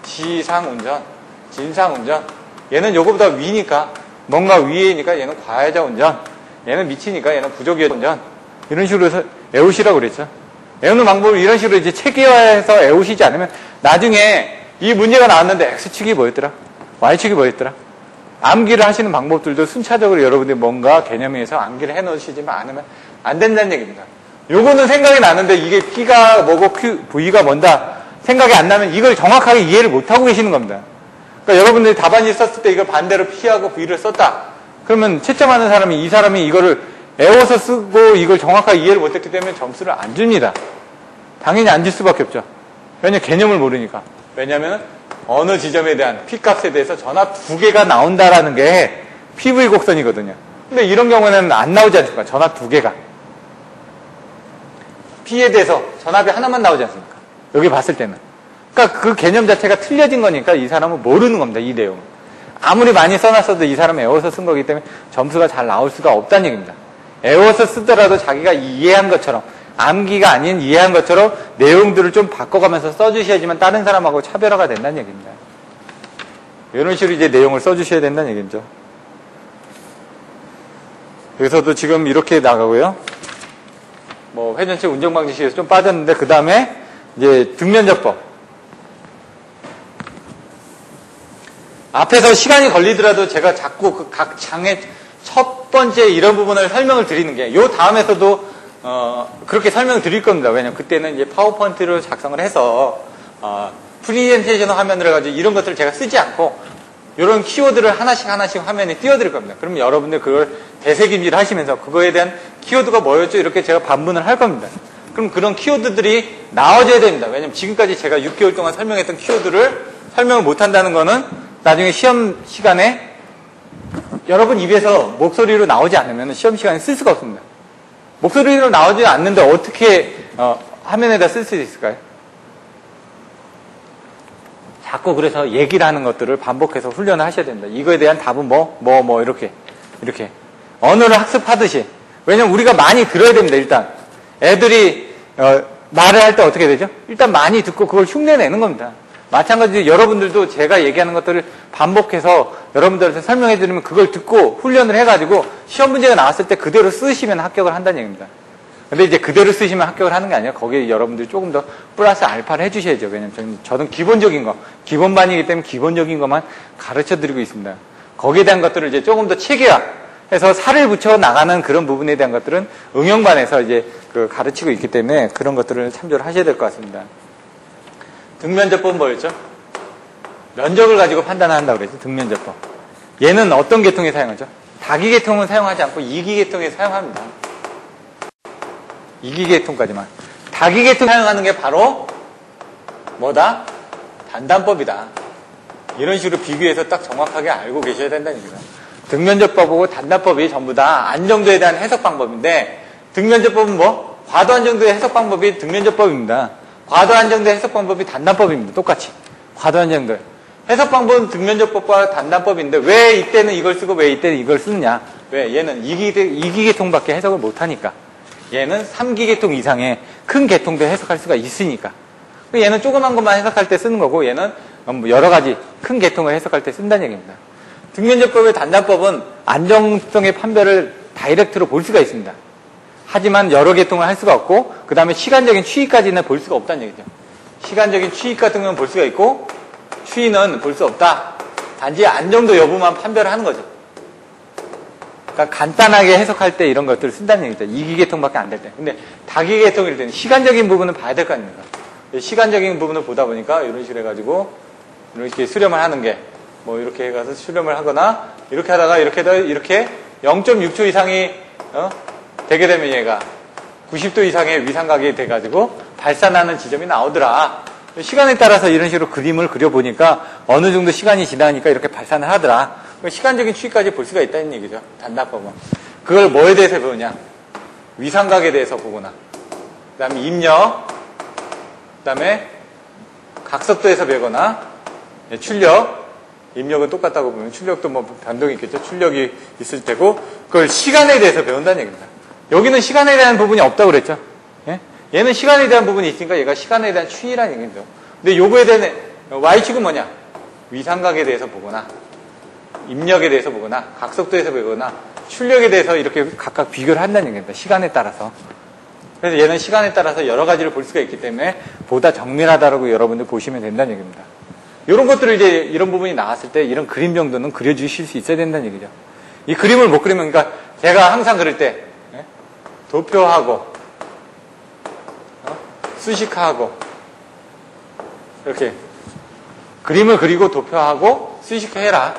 지상운전, 진상운전. 얘는 요거보다 위니까 뭔가 위에니까 얘는 과외자 운전. 얘는 밑이니까 얘는 부족이자 운전. 이런 식으로 해서 외우시라고 그랬죠. 외우는 방법을 이런 식으로 이제 체계화해서 외우시지 않으면 나중에 이 문제가 나왔는데 X축이 뭐였더라? Y축이 뭐였더라? 암기를 하시는 방법들도 순차적으로 여러분들이 뭔가 개념에서 암기를 해놓으시지만 않으면 안 된다는 얘기입니다. 요거는 생각이 나는데 이게 P가 뭐고 V가 뭔다 생각이 안 나면 이걸 정확하게 이해를 못하고 계시는 겁니다. 그러니까 여러분들이 답안지 썼을 때 이걸 반대로 P하고 V를 썼다. 그러면 채점하는 사람이 이 사람이 이거를 애워서 쓰고 이걸 정확하게 이해를 못했기 때문에 점수를 안 줍니다. 당연히 안 줄 수밖에 없죠. 왜냐면 개념을 모르니까. 왜냐면 어느 지점에 대한 P값에 대해서 전압 두 개가 나온다라는 게 PV 곡선이거든요. 근데 이런 경우에는 안 나오지 않습니까? 전압 두 개가. P에 대해서 전압이 하나만 나오지 않습니까? 여기 봤을 때는. 그러니까 그 개념 자체가 틀려진 거니까 이 사람은 모르는 겁니다. 이 내용은. 아무리 많이 써놨어도 이 사람은 애워서 쓴 거기 때문에 점수가 잘 나올 수가 없다는 얘기입니다. 애워서 쓰더라도 자기가 이해한 것처럼, 암기가 아닌 이해한 것처럼 내용들을 좀 바꿔가면서 써주셔야지만 다른 사람하고 차별화가 된다는 얘기입니다. 이런 식으로 이제 내용을 써주셔야 된다는 얘기죠. 여기서도 지금 이렇게 나가고요. 뭐 회전체 운정방지식에서 좀 빠졌는데 그 다음에 이제 등면적법. 앞에서 시간이 걸리더라도 제가 자꾸 그 각 장의 첫 번째 이런 부분을 설명을 드리는 게 요 다음에서도 그렇게 설명을 드릴 겁니다. 왜냐면 그때는 이제 파워포인트로 작성을 해서 프리젠테이션 화면을 해가지고 이런 것들을 제가 쓰지 않고 이런 키워드를 하나씩 화면에 띄워드릴 겁니다. 그러면 여러분들 그걸 대세김질 하시면서 그거에 대한 키워드가 뭐였죠? 이렇게 제가 반문을 할 겁니다. 그럼 그런 키워드들이 나와줘야 됩니다. 왜냐면 지금까지 제가 6개월 동안 설명했던 키워드를 설명을 못한다는 거는 나중에 시험 시간에 여러분 입에서 목소리로 나오지 않으면 시험 시간에 쓸 수가 없습니다. 목소리로 나오지 않는데 어떻게 화면에다 쓸 수 있을까요? 자꾸 그래서 얘기를 하는 것들을 반복해서 훈련을 하셔야 됩니다. 이거에 대한 답은 이렇게 언어를 학습하듯이. 왜냐면 우리가 많이 들어야 됩니다. 일단 애들이 말을 할 때 어떻게 되죠? 일단 많이 듣고 그걸 흉내내는 겁니다. 마찬가지로 여러분들도 제가 얘기하는 것들을 반복해서 여러분들한테 설명해 드리면 그걸 듣고 훈련을 해가지고 시험 문제가 나왔을 때 그대로 쓰시면 합격을 한다는 얘기입니다. 근데 이제 그대로 쓰시면 합격을 하는 게 아니라 거기에 여러분들이 조금 더 플러스 알파를 해주셔야죠. 왜냐면 저는 기본적인 거, 기본반이기 때문에 기본적인 것만 가르쳐 드리고 있습니다. 거기에 대한 것들을 이제 조금 더 체계화해서 살을 붙여 나가는 그런 부분에 대한 것들은 응용반에서 이제 가르치고 있기 때문에 그런 것들을 참조를 하셔야 될 것 같습니다. 등면적법은 뭐였죠? 면적을 가지고 판단을 한다고 그랬죠. 등면적법. 얘는 어떤 계통에 사용하죠? 다기계통은 사용하지 않고 이기계통에 사용합니다. 이기계통까지만. 다기계통 사용하는 게 바로 뭐다? 단단법이다. 이런 식으로 비교해서 딱 정확하게 알고 계셔야 된다는 얘기죠. 등면적법하고 단단법이 전부 다 안정도에 대한 해석 방법인데 등면적법은 뭐? 과도 안정도의 해석 방법이 등면적법입니다. 과도 안정도 해석 방법이 단단법입니다. 똑같이. 과도 안정도. 해석 방법은 등면적법과 단단법인데 왜 이때는 이걸 쓰고 왜 이때는 이걸 쓰느냐? 왜? 얘는 이기계통밖에 해석을 못하니까. 얘는 3기계통 이상의 큰 계통도 해석할 수가 있으니까. 얘는 조그만 것만 해석할 때 쓰는 거고 얘는 여러 가지 큰 계통을 해석할 때 쓴다는 얘기입니다. 등면적법의 단단법은 안정성의 판별을 다이렉트로 볼 수가 있습니다. 하지만 여러 계통을 할 수가 없고 그 다음에 시간적인 추이까지는 볼 수가 없다는 얘기죠. 시간적인 추이 같은 건 볼 수가 있고 추이는 볼 수 없다. 단지 안정도 여부만 판별을 하는 거죠. 그러니까 간단하게 해석할 때 이런 것들을 쓴다는 얘기죠. 이기계통밖에 안 될 때. 근데 다기계통일 때는 시간적인 부분은 봐야 될 거 아닙니까? 시간적인 부분을 보다 보니까 이런 식으로 해가지고 이렇게 수렴을 하는 게 뭐 이렇게 해가서 수렴을 하거나 이렇게 하다가 이렇게 0.6초 이상이 되게 되면 얘가 90도 이상의 위상각이 돼가지고 발산하는 지점이 나오더라. 시간에 따라서 이런 식으로 그림을 그려보니까 어느 정도 시간이 지나니까 이렇게 발산을 하더라. 시간적인 추이까지 볼 수가 있다는 얘기죠. 단단법은. 그걸 뭐에 대해서 배우냐? 위상각에 대해서 보거나 그 다음에 입력, 그 다음에 각석도에서 배우거나 출력, 입력은 똑같다고 보면 출력도 뭐 변동이 있겠죠. 출력이 있을 테고 그걸 시간에 대해서 배운다는 얘기입니다. 여기는 시간에 대한 부분이 없다고 그랬죠. 예? 얘는 시간에 대한 부분이 있으니까 얘가 시간에 대한 추이라는 얘기죠. 근데 요거에 대한 Y축은 뭐냐? 위상각에 대해서 보거나 입력에 대해서 보거나 각석도에서 보거나 출력에 대해서 이렇게 각각 비교를 한다는 얘기입니다. 시간에 따라서. 그래서 얘는 시간에 따라서 여러 가지를 볼 수가 있기 때문에 보다 정밀하다라고 여러분들 보시면 된다는 얘기입니다. 이런 것들을 이제 이런 부분이 나왔을 때 이런 그림 정도는 그려주실 수 있어야 된다는 얘기죠. 이 그림을 못 그리면 그러니까 제가 항상 그릴 때 도표하고 수식하고 이렇게 그림을 그리고 도표하고 수식화해라.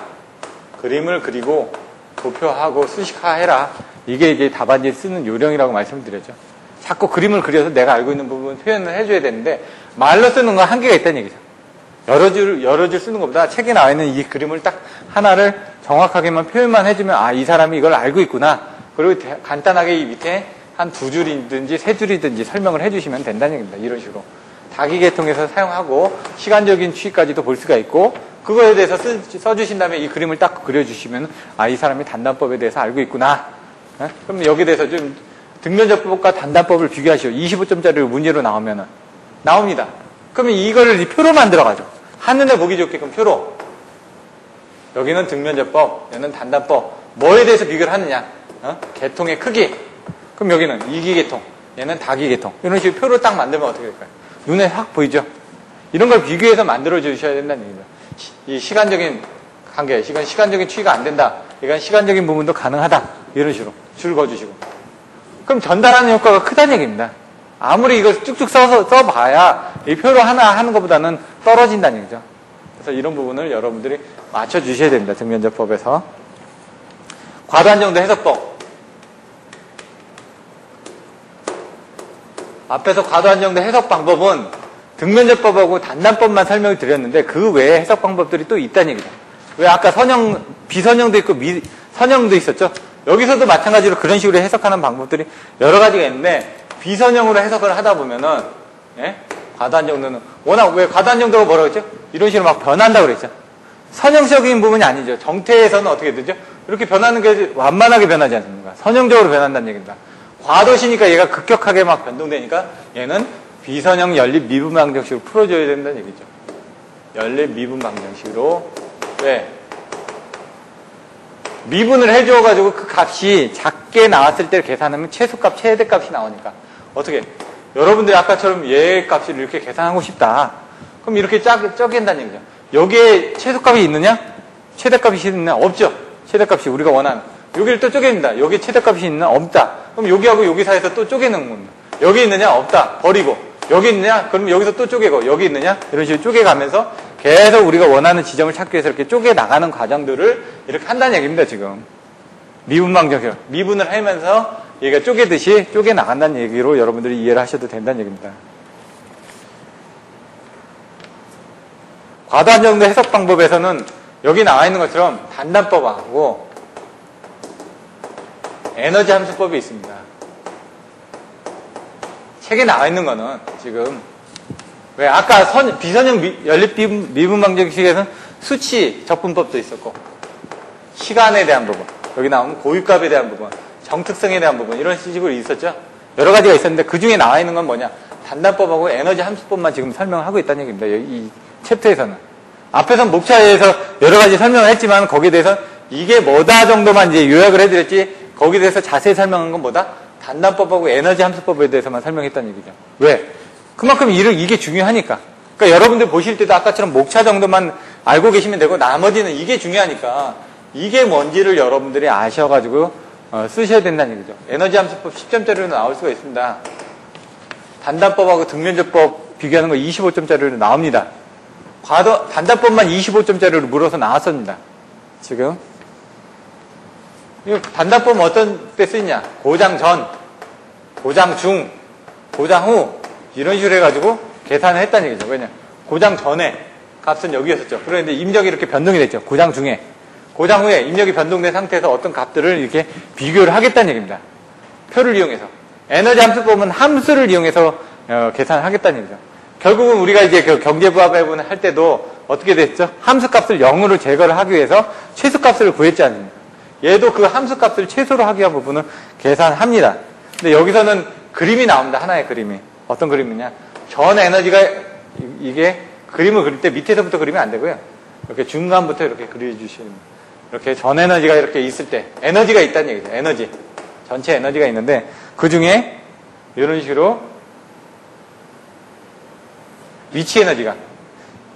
그림을 그리고 도표하고 수식화해라. 이게 이제 답안지에 쓰는 요령이라고 말씀드렸죠. 자꾸 그림을 그려서 내가 알고 있는 부분 표현을 해줘야 되는데 말로 쓰는 건 한계가 있다는 얘기죠. 여러 줄 쓰는 것보다 책에 나와 있는 이 그림을 딱 하나를 정확하게만 표현만 해주면 아, 이 사람이 이걸 알고 있구나. 그리고 간단하게 이 밑에 한 2줄이든지 3줄이든지 설명을 해주시면 된다는 얘기입니다. 이런 식으로. 다기계통에서 사용하고 시간적인 추이까지도 볼 수가 있고 그거에 대해서 써주신 다음에 이 그림을 딱 그려주시면 아, 이 사람이 단단법에 대해서 알고 있구나. 그럼 여기에 대해서 좀 등면접법과 단단법을 비교하시오. 25점짜리 문제로 나오면은 나옵니다. 그러면 이거를 표로 만들어가죠. 한눈에 보기 좋게끔 표로. 여기는 등면접법, 여기는 단단법. 뭐에 대해서 비교를 하느냐? 계통의 크기. 그럼 여기는 이기계통, 얘는 다기계통. 이런 식으로 표로 딱 만들면 어떻게 될까요? 눈에 확 보이죠? 이런 걸 비교해서 만들어 주셔야 된다는 얘기입니다. 이 시간적인 관계, 시간적인 추이가 안 된다. 이건 시간적인 부분도 가능하다. 이런 식으로 줄 그어주시고. 그럼 전달하는 효과가 크다는 얘기입니다. 아무리 이걸 쭉쭉 써봐야 이 표로 하나 하는 것보다는 떨어진다는 얘기죠. 그래서 이런 부분을 여러분들이 맞춰주셔야 됩니다. 등면접법에서. 과도한정도 해석법. 앞에서 과도한정도 해석 방법은 등면접법하고 단단법만 설명을 드렸는데 그 외에 해석 방법들이 또 있다는 얘기죠. 왜 아까 비선형도 있고 선형도 있었죠? 여기서도 마찬가지로 그런 식으로 해석하는 방법들이 여러 가지가 있는데 비선형으로 해석을 하다 보면은 과도한 정도는 워낙 왜 과도한 정도가 뭐라고 했죠? 이런 식으로 막 변한다고 그랬죠. 선형적인 부분이 아니죠. 정태에서는 어떻게 되죠? 이렇게 변하는 게 완만하게 변하지 않습니까? 선형적으로 변한다는 얘기입니다. 과도시니까 얘가 급격하게 막 변동되니까 얘는 비선형 연립 미분 방정식으로 풀어줘야 된다는 얘기죠. 연립 미분 방정식으로 왜? 미분을 해줘가지고 그 값이 작게 나왔을 때 계산하면 최소값, 최대값이 나오니까 어떻게? 여러분들이 아까처럼 얘 값을 이렇게 계산하고 싶다. 그럼 이렇게 쪼갠다는 얘기죠. 여기에 최소값이 있느냐? 최대값이 있느냐? 없죠. 최대값이 우리가 원하는. 여기를 또 쪼갭니다. 여기 최대값이 있느냐? 없다. 그럼 여기하고 여기 사이에서 또 쪼개는 겁니다. 여기 있느냐? 없다. 버리고. 여기 있느냐? 그럼 여기서 또 쪼개고. 여기 있느냐? 이런 식으로 쪼개가면서 계속 우리가 원하는 지점을 찾기 위해서 이렇게 쪼개 나가는 과정들을 이렇게 한다는 얘기입니다, 지금. 미분방정식. 미분을 하면서 얘가 쪼개듯이 쪼개 나간다는 얘기로 여러분들이 이해를 하셔도 된다는 얘기입니다. 과도한정도 해석 방법에서는 여기 나와 있는 것처럼 단단법하고 에너지 함수법이 있습니다. 책에 나와 있는 거는 지금 왜 아까 비선형 연립 미분 방정식에서는 수치 적분법도 있었고 시간에 대한 부분 여기 나오면 고유값에 대한 부분 정특성에 대한 부분 이런 식으로 있었죠. 여러 가지가 있었는데 그 중에 나와 있는 건 뭐냐 단단법하고 에너지 함수법만 지금 설명을 하고 있다는 얘기입니다. 이 챕터에서는 앞에서는 목차에서 여러 가지 설명을 했지만 거기에 대해서 이게 뭐다 정도만 이제 요약을 해드렸지 거기에 대해서 자세히 설명한 건 뭐다? 단단법하고 에너지 함수법에 대해서만 설명했다는 얘기죠. 왜? 그만큼 이게 중요하니까. 그러니까 여러분들 보실 때도 아까처럼 목차 정도만 알고 계시면 되고 나머지는 이게 중요하니까 이게 뭔지를 여러분들이 아셔가지고 쓰셔야 된다는 얘기죠. 에너지 함수법 10점짜리로 나올 수가 있습니다. 단단법하고 등면접법 비교하는 거 25점짜리로 나옵니다. 단단법만 25점짜리로 물어서 나왔습니다. 지금. 단단법은 어떤 때 쓰이냐? 고장 전, 고장 중, 고장 후 이런 식으로 해가지고 계산을 했다는 얘기죠. 왜냐? 고장 전에 값은 여기였었죠. 그런데 입력이 이렇게 변동이 됐죠. 고장 중에. 고장 후에 입력이 변동된 상태에서 어떤 값들을 이렇게 비교를 하겠다는 얘기입니다. 표를 이용해서. 에너지 함수법은 함수를 이용해서 계산을 하겠다는 얘기죠. 결국은 우리가 이제 그 경제부합해보는 할 때도 어떻게 됐죠? 함수값을 0으로 제거를 하기 위해서 최소값을 구했지 않습니까? 얘도 그 함수값을 최소로 하기 위한 부분을 계산합니다. 근데 여기서는 그림이 나옵니다. 하나의 그림이. 어떤 그림이냐? 전 에너지가 이게 그림을 그릴 때 밑에서부터 그리면 안 되고요. 이렇게 중간부터 이렇게 그려주시면 이렇게 전 에너지가 이렇게 있을 때 에너지가 있다는 얘기죠. 에너지. 전체 에너지가 있는데 그 중에 이런 식으로 위치 에너지가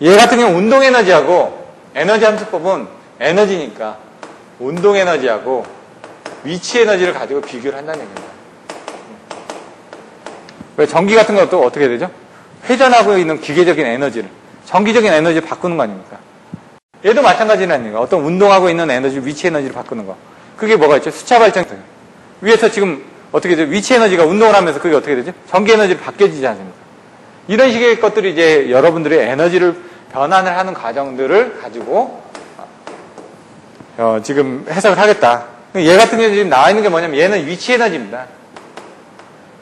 얘 같은 경우는 운동 에너지하고 에너지 함수법은 에너지니까 운동 에너지하고 위치 에너지를 가지고 비교를 한다는 얘기입니다. 왜 전기 같은 것도 어떻게 되죠? 회전하고 있는 기계적인 에너지를 전기적인 에너지를 바꾸는 거 아닙니까? 얘도 마찬가지라는 얘기예요. 어떤 운동하고 있는 에너지를 위치 에너지로 바꾸는 거. 그게 뭐가 있죠? 수차 발전. 위에서 지금 어떻게 되죠? 위치 에너지가 운동을 하면서 그게 어떻게 되죠? 전기 에너지로 바뀌어지지 않습니까? 이런 식의 것들이 이제 여러분들의 에너지를 변환을 하는 과정들을 가지고 지금 해석을 하겠다. 얘 같은 경우는 지금 나와 있는 게 뭐냐면 얘는 위치 에너지입니다.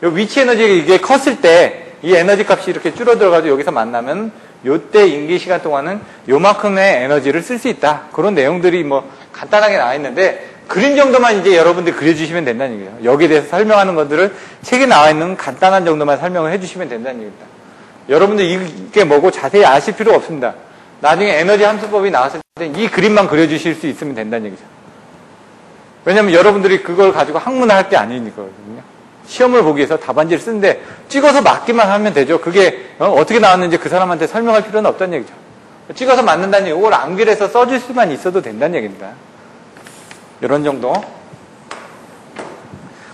이 위치 에너지가 이게 컸을 때 이 에너지 값이 이렇게 줄어들어가지고 여기서 만나면 요때 임기 시간 동안은 요만큼의 에너지를 쓸 수 있다. 그런 내용들이 뭐 간단하게 나와 있는데 그림 정도만 이제 여러분들이 그려주시면 된다는 얘기예요. 여기에 대해서 설명하는 것들을 책에 나와 있는 간단한 정도만 설명을 해주시면 된다는 얘기입니다. 여러분들 이게 뭐고 자세히 아실 필요가 없습니다. 나중에 에너지 함수법이 나왔을 때 이 그림만 그려주실 수 있으면 된다는 얘기죠. 왜냐하면 여러분들이 그걸 가지고 학문을 할 게 아니니까거든요. 시험을 보기 위해서 답안지를 쓰는데 찍어서 맞기만 하면 되죠. 그게 어떻게 나왔는지 그 사람한테 설명할 필요는 없다는 얘기죠. 찍어서 맞는다는 얘기, 이걸 암기해서 써줄 수만 있어도 된다는 얘기입니다. 이런 정도.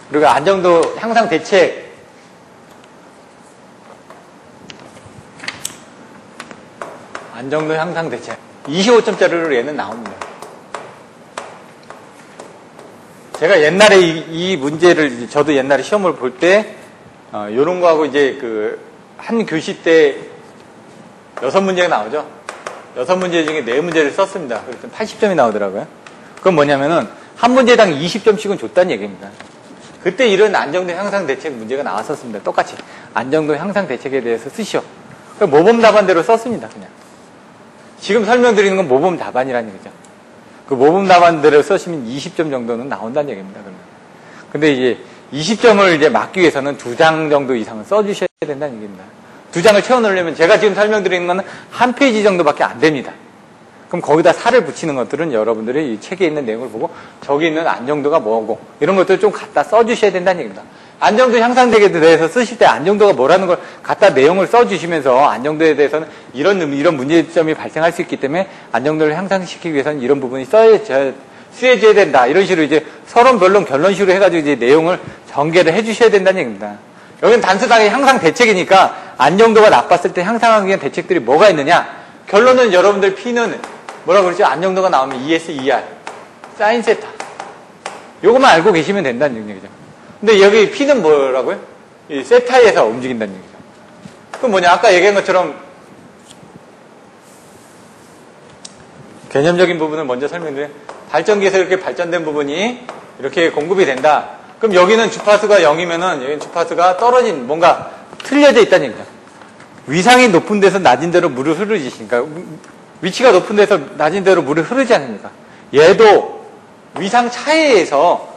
그리고 안정도 향상 대책. 안정도 향상 대책. 25점짜리로 얘는 나옵니다. 제가 옛날에 이 문제를, 저도 옛날에 시험을 볼 때, 요런 거하고 이제 한 교시 때 6문제가 나오죠. 6문제 중에 4문제를 썼습니다. 그래서 80점이 나오더라고요. 그건 뭐냐면은, 한 문제당 20점씩은 줬다는 얘기입니다. 그때 이런 안정도 향상 대책 문제가 나왔었습니다. 똑같이. 안정도 향상 대책에 대해서 쓰시오. 모범 답안대로 썼습니다, 그냥. 지금 설명드리는 건 모범 답안이라는 얘기죠. 그 모범 답안대로 쓰시면 20점 정도는 나온다는 얘기입니다, 그러면. 근데 이제 20점을 이제 막기 위해서는 2장 정도 이상은 써주셔야 된다는 얘기입니다. 2장을 채워넣으려면 제가 지금 설명드리는 건 한 페이지 정도밖에 안 됩니다. 그럼 거기다 살을 붙이는 것들은 여러분들이 이 책에 있는 내용을 보고 저기 있는 안정도가 뭐고 이런 것들을 좀 갖다 써주셔야 된다는 얘기입니다. 안정도 향상되게 대해서 쓰실 때 안정도가 뭐라는 걸 갖다 내용을 써주시면서 안정도에 대해서는 이런 문제점이 발생할 수 있기 때문에 안정도를 향상시키기 위해서는 이런 부분이 쓰여져야 된다. 이런 식으로 이제 서론, 변론, 결론식으로 해가지고 이제 내용을 전개를 해주셔야 된다는 얘기입니다. 여기는 단순하게 향상 대책이니까 안정도가 나빴을 때 향상하기 위한 대책들이 뭐가 있느냐? 결론은 여러분들 P는 뭐라고 그러죠? 안정도가 나오면 ES, ER, 사인 세타. 요것만 알고 계시면 된다는 얘기죠. 근데 여기 P는 뭐라고요? 이 세타에서 움직인다는 얘기죠. 그럼 뭐냐? 아까 얘기한 것처럼 개념적인 부분을 먼저 설명드려요. 발전기에서 이렇게 발전된 부분이 이렇게 공급이 된다. 그럼 여기는 주파수가 0이면은 여기는 주파수가 떨어진 뭔가 틀려져 있다는 얘기죠. 위상이 높은 데서 낮은 데로 물이 흐르지니까 위치가 높은 데서 낮은 데로 물이 흐르지 않습니까? 얘도 위상 차이에서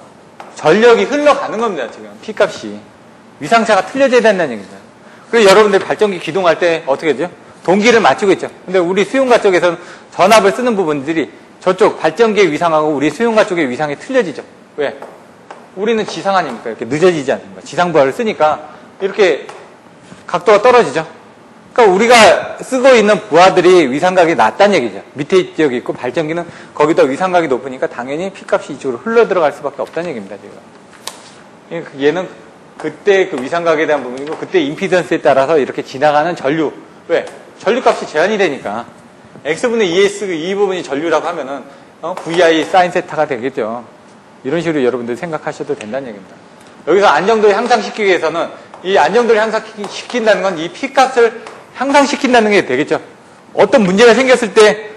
전력이 흘러가는 겁니다. 지금 P값이 위상차가 틀려져야 된다는 얘기입니다. 그래서 여러분들 발전기 기동할 때 어떻게 되죠? 동기를 맞추고 있죠. 근데 우리 수용가 쪽에서는 전압을 쓰는 부분들이 저쪽 발전기의 위상하고 우리 수용가 쪽의 위상이 틀려지죠. 왜? 우리는 지상 아닙니까? 이렇게 늦어지지 않습니까? 지상 부하를 쓰니까 이렇게 각도가 떨어지죠. 그러니까 우리가 쓰고 있는 부하들이 위상각이 낮다는 얘기죠. 밑에 지역이 있고 발전기는 거기다 위상각이 높으니까 당연히 P값이 이쪽으로 흘러 들어갈 수밖에 없다는 얘기입니다. 지금 얘는 그때 그 위상각에 대한 부분이고 그때 임피던스에 따라서 이렇게 지나가는 전류. 왜? 전류값이 제한이 되니까 X분의 ES 이 부분이 전류라고 하면은 VI 사인 세타가 되겠죠. 이런 식으로 여러분들 생각하셔도 된다는 얘기입니다. 여기서 안정도를 향상시키기 위해서는 이 안정도를 향상시킨다는 건 이 P값을 향상시킨다는 게 되겠죠. 어떤 문제가 생겼을 때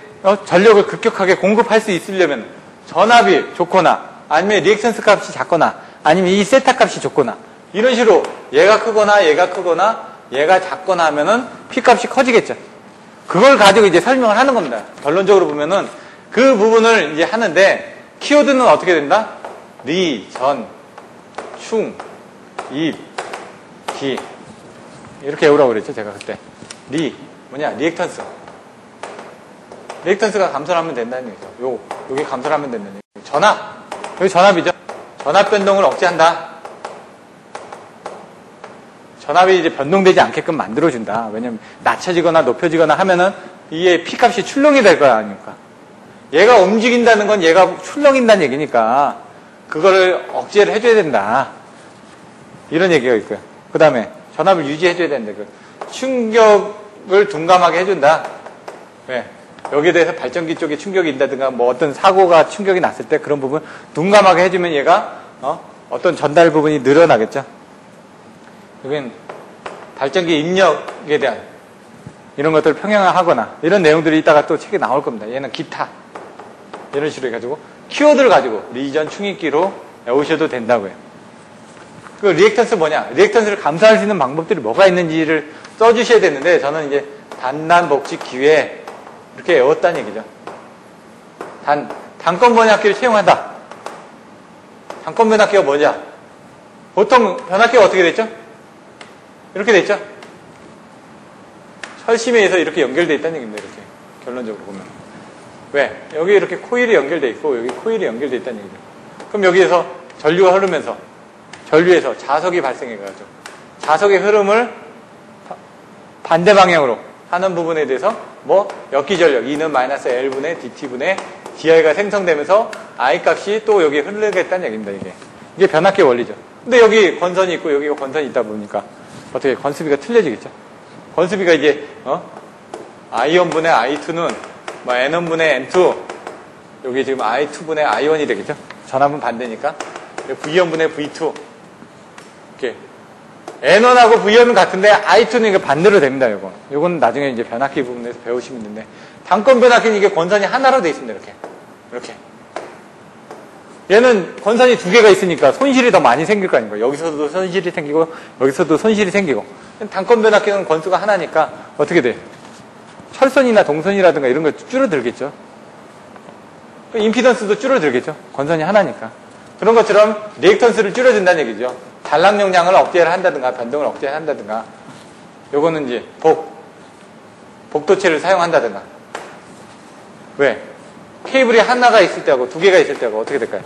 전력을 급격하게 공급할 수 있으려면 전압이 좋거나 아니면 리액션스 값이 작거나 아니면 이 세타 값이 좋거나 이런 식으로 얘가 크거나 얘가 크거나 얘가 작거나 하면은 P값이 커지겠죠. 그걸 가지고 이제 설명을 하는 겁니다. 결론적으로 보면은 그 부분을 이제 하는데 키워드는 어떻게 된다? 리, 전, 충, 입, 기 이렇게 외우라고 그랬죠. 제가 그때 리 뭐냐? 리액턴스. 리액턴스가 감소하면 된다는 얘기죠. 요게 감소하면 된다는 얘기죠. 전압. 여기 전압이죠. 전압 변동을 억제한다. 전압이 이제 변동되지 않게끔 만들어준다. 왜냐면 낮춰지거나 높여지거나 하면은 이게 P값이 출렁이 될 거 아닙니까? 얘가 움직인다는 건 얘가 출렁인다는 얘기니까 그거를 억제를 해줘야 된다. 이런 얘기가 있고요. 그 다음에 전압을 유지해줘야 된다. 충격을 둔감하게 해준다. 왜? 여기에 대해서 발전기 쪽에 충격이 있다든가 뭐 어떤 사고가 충격이 났을 때 그런 부분 둔감하게 해주면 얘가 어떤 전달 부분이 늘어나겠죠. 여기는 발전기 입력에 대한 이런 것들을 평형화하거나 이런 내용들이 이따가 또 책에 나올 겁니다. 얘는 기타 이런 식으로 해가지고 키워드를 가지고 리전 충익기로 외우셔도 된다고요. 그 리액턴스 뭐냐? 리액턴스를 감소할 수 있는 방법들이 뭐가 있는지를 써주셔야 되는데 저는 이제 단난 복직 기회 이렇게 외웠다는 얘기죠. 단건 변압기를 채용한다. 단건 변압기가 뭐냐? 보통 변압기가 어떻게 됐죠? 이렇게 됐죠? 철심에 의해서 이렇게 연결되어 있다는 얘기입니다. 이렇게 결론적으로 보면. 왜? 여기 이렇게 코일이 연결되어 있고 여기 코일이 연결되어 있다는 얘기죠. 그럼 여기에서 전류가 흐르면서 전류에서 자석이 발생해가지고 자석의 흐름을 반대 방향으로 하는 부분에 대해서 뭐 역기전력 E는 마이너스 L분의 DT분의 DI가 생성되면서 I 값이 또 여기에 흐르겠다는 얘기입니다. 이게 변압기의 원리죠. 근데 여기 건선이 있고 여기가 건선이 있다 보니까 어떻게 건수비가 틀려지겠죠. 건수비가 이제 I1분의 I2는 뭐 N1분의 N2 여기 지금 I2분의 I1이 되겠죠. 전압은 반대니까 V1분의 V2 이렇게 N1하고 V1은 같은데 I2는 이게 반대로 됩니다. 요건 나중에 이제 변압기 부분에서 배우시면 되는데 단건 변압기는 이게 건선이 하나로 되어 있습니다. 이렇게 얘는 건선이 두 개가 있으니까 손실이 더 많이 생길 거 아닙니까? 여기서도 손실이 생기고 여기서도 손실이 생기고 단건 변압기는 건수가 하나니까 어떻게 돼? 철선이나 동선이라든가 이런 거 줄어들겠죠. 임피던스도 줄어들겠죠. 건선이 하나니까. 그런 것처럼 리액턴스를 줄여준다는 얘기죠. 단락 용량을 억제를 한다든가 변동을 억제를 한다든가 요거는 이제 복도체를 사용한다든가. 왜? 케이블이 하나가 있을 때하고 두 개가 있을 때하고 어떻게 될까요?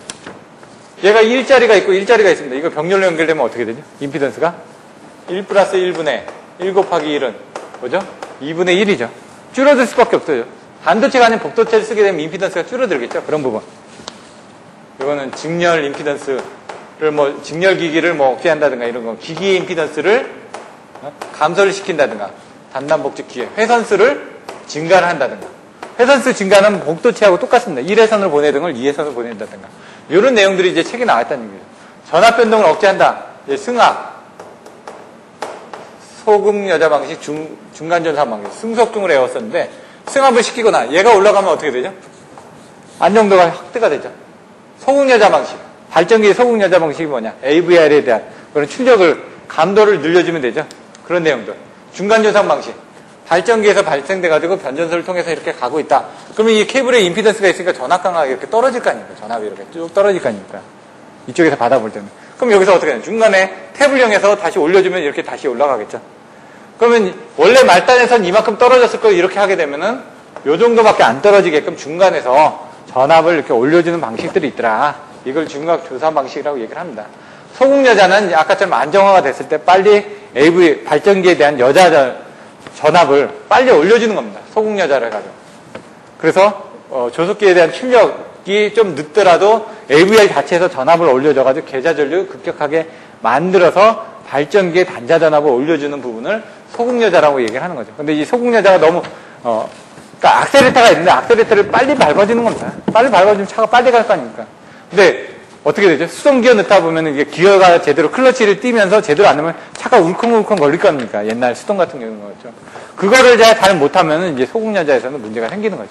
얘가 1자리가 있고 1자리가 있습니다. 이거 병렬로 연결되면 어떻게 되죠? 임피던스가 1 플러스 1분의 1 곱하기 1은 뭐죠? 2분의 1이죠. 줄어들 수밖에 없어요. 반도체가 아닌 복도체를 쓰게 되면 임피던스가 줄어들겠죠. 그런 부분. 이거는 직렬 임피던스를 직렬기기를 억제한다든가 이런 거. 기기의 임피던스를 감소를 시킨다든가 단단복직 기회. 회선수를 증가를 한다든가. 회선수 증가는 복도체하고 똑같습니다. 1회선을 보내든 걸 2회선을 보낸다든가. 이런 내용들이 이제 책에 나왔다는 얘기죠. 전압 변동을 억제한다. 이제 승합. 소금 여자 방식, 중간전사 방식, 승속 등을 외웠었는데 승합을 시키거나 얘가 올라가면 어떻게 되죠? 안정도가 확대가 되죠. 소금 여자 방식, 발전기의 소금 여자 방식이 뭐냐? AVR에 대한 그런 출력을 감도를 늘려주면 되죠. 그런 내용들. 중간전사 방식, 발전기에서 발생돼가지고 변전소를 통해서 이렇게 가고 있다. 그러면 이 케이블에 임피던스가 있으니까 전압 강하게 이렇게 떨어질 거 아닙니까? 전압이 이렇게 쭉 떨어질 거 아닙니까? 이쪽에서 받아볼 때는. 그럼 여기서 어떻게 해요? 중간에 탭을 이용해서 다시 올려주면 이렇게 다시 올라가겠죠. 그러면 원래 말단에선 이만큼 떨어졌을 거 이렇게 하게 되면은 요 정도밖에 안 떨어지게끔 중간에서 전압을 이렇게 올려주는 방식들이 있더라. 이걸 중각 조사 방식이라고 얘기를 합니다. 소금 여자는 아까처럼 안정화가 됐을 때 빨리 AV 발전기에 대한 여자 전압을 빨리 올려주는 겁니다. 소금 여자를 해가지고. 그래서 조속기에 대한 출력이 좀 늦더라도 AVR 자체에서 전압을 올려줘가지고 계좌전류 급격하게 만들어서 발전기의 단자 전압을 올려주는 부분을 소금여자라고 얘기를 하는 거죠. 근데 이 소금여자가 너무 그러니까 악셀레터가 있는데 악셀레터를 빨리 밟아주는 겁니다. 빨리 밟아주면 차가 빨리 갈 거 아닙니까? 근데 어떻게 되죠? 수동기어 넣다 보면 이게 기어가 제대로 클러치를 띄면서 제대로 안 넣으면 차가 울컹울컹 걸릴 거 아닙니까? 옛날 수동 같은 경우는 거죠. 그거를 잘 못하면 이제 소금여자에서는 문제가 생기는 거죠.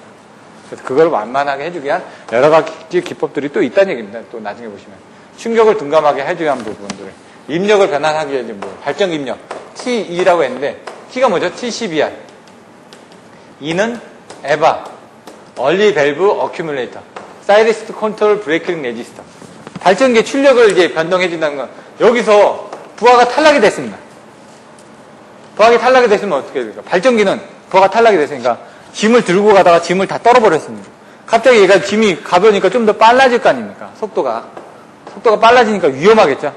그래서 그걸 완만하게 해주기 위한 여러 가지 기법들이 또 있다는 얘기입니다. 또 나중에 보시면 충격을 둔감하게 해주기 위한 부분들. 입력을 변환하기 위해 뭐 발전기 입력 T2라고 했는데 T가 뭐죠? TCBR. E는 에바, 얼리 밸브 어큐뮬레이터, 사이리스트 컨트롤 브레이킹 레지스터. 발전기의 출력을 이제 변동해 준다는 건 여기서 부하가 탈락이 됐습니다. 부하가 탈락이 됐으면 어떻게 됩니까? 발전기는 부하가 탈락이 됐으니까 짐을 들고 가다가 짐을 다 떨어버렸습니다. 갑자기 얘가 짐이 가벼우니까 좀 더 빨라질 거 아닙니까? 속도가 빨라지니까 위험하겠죠.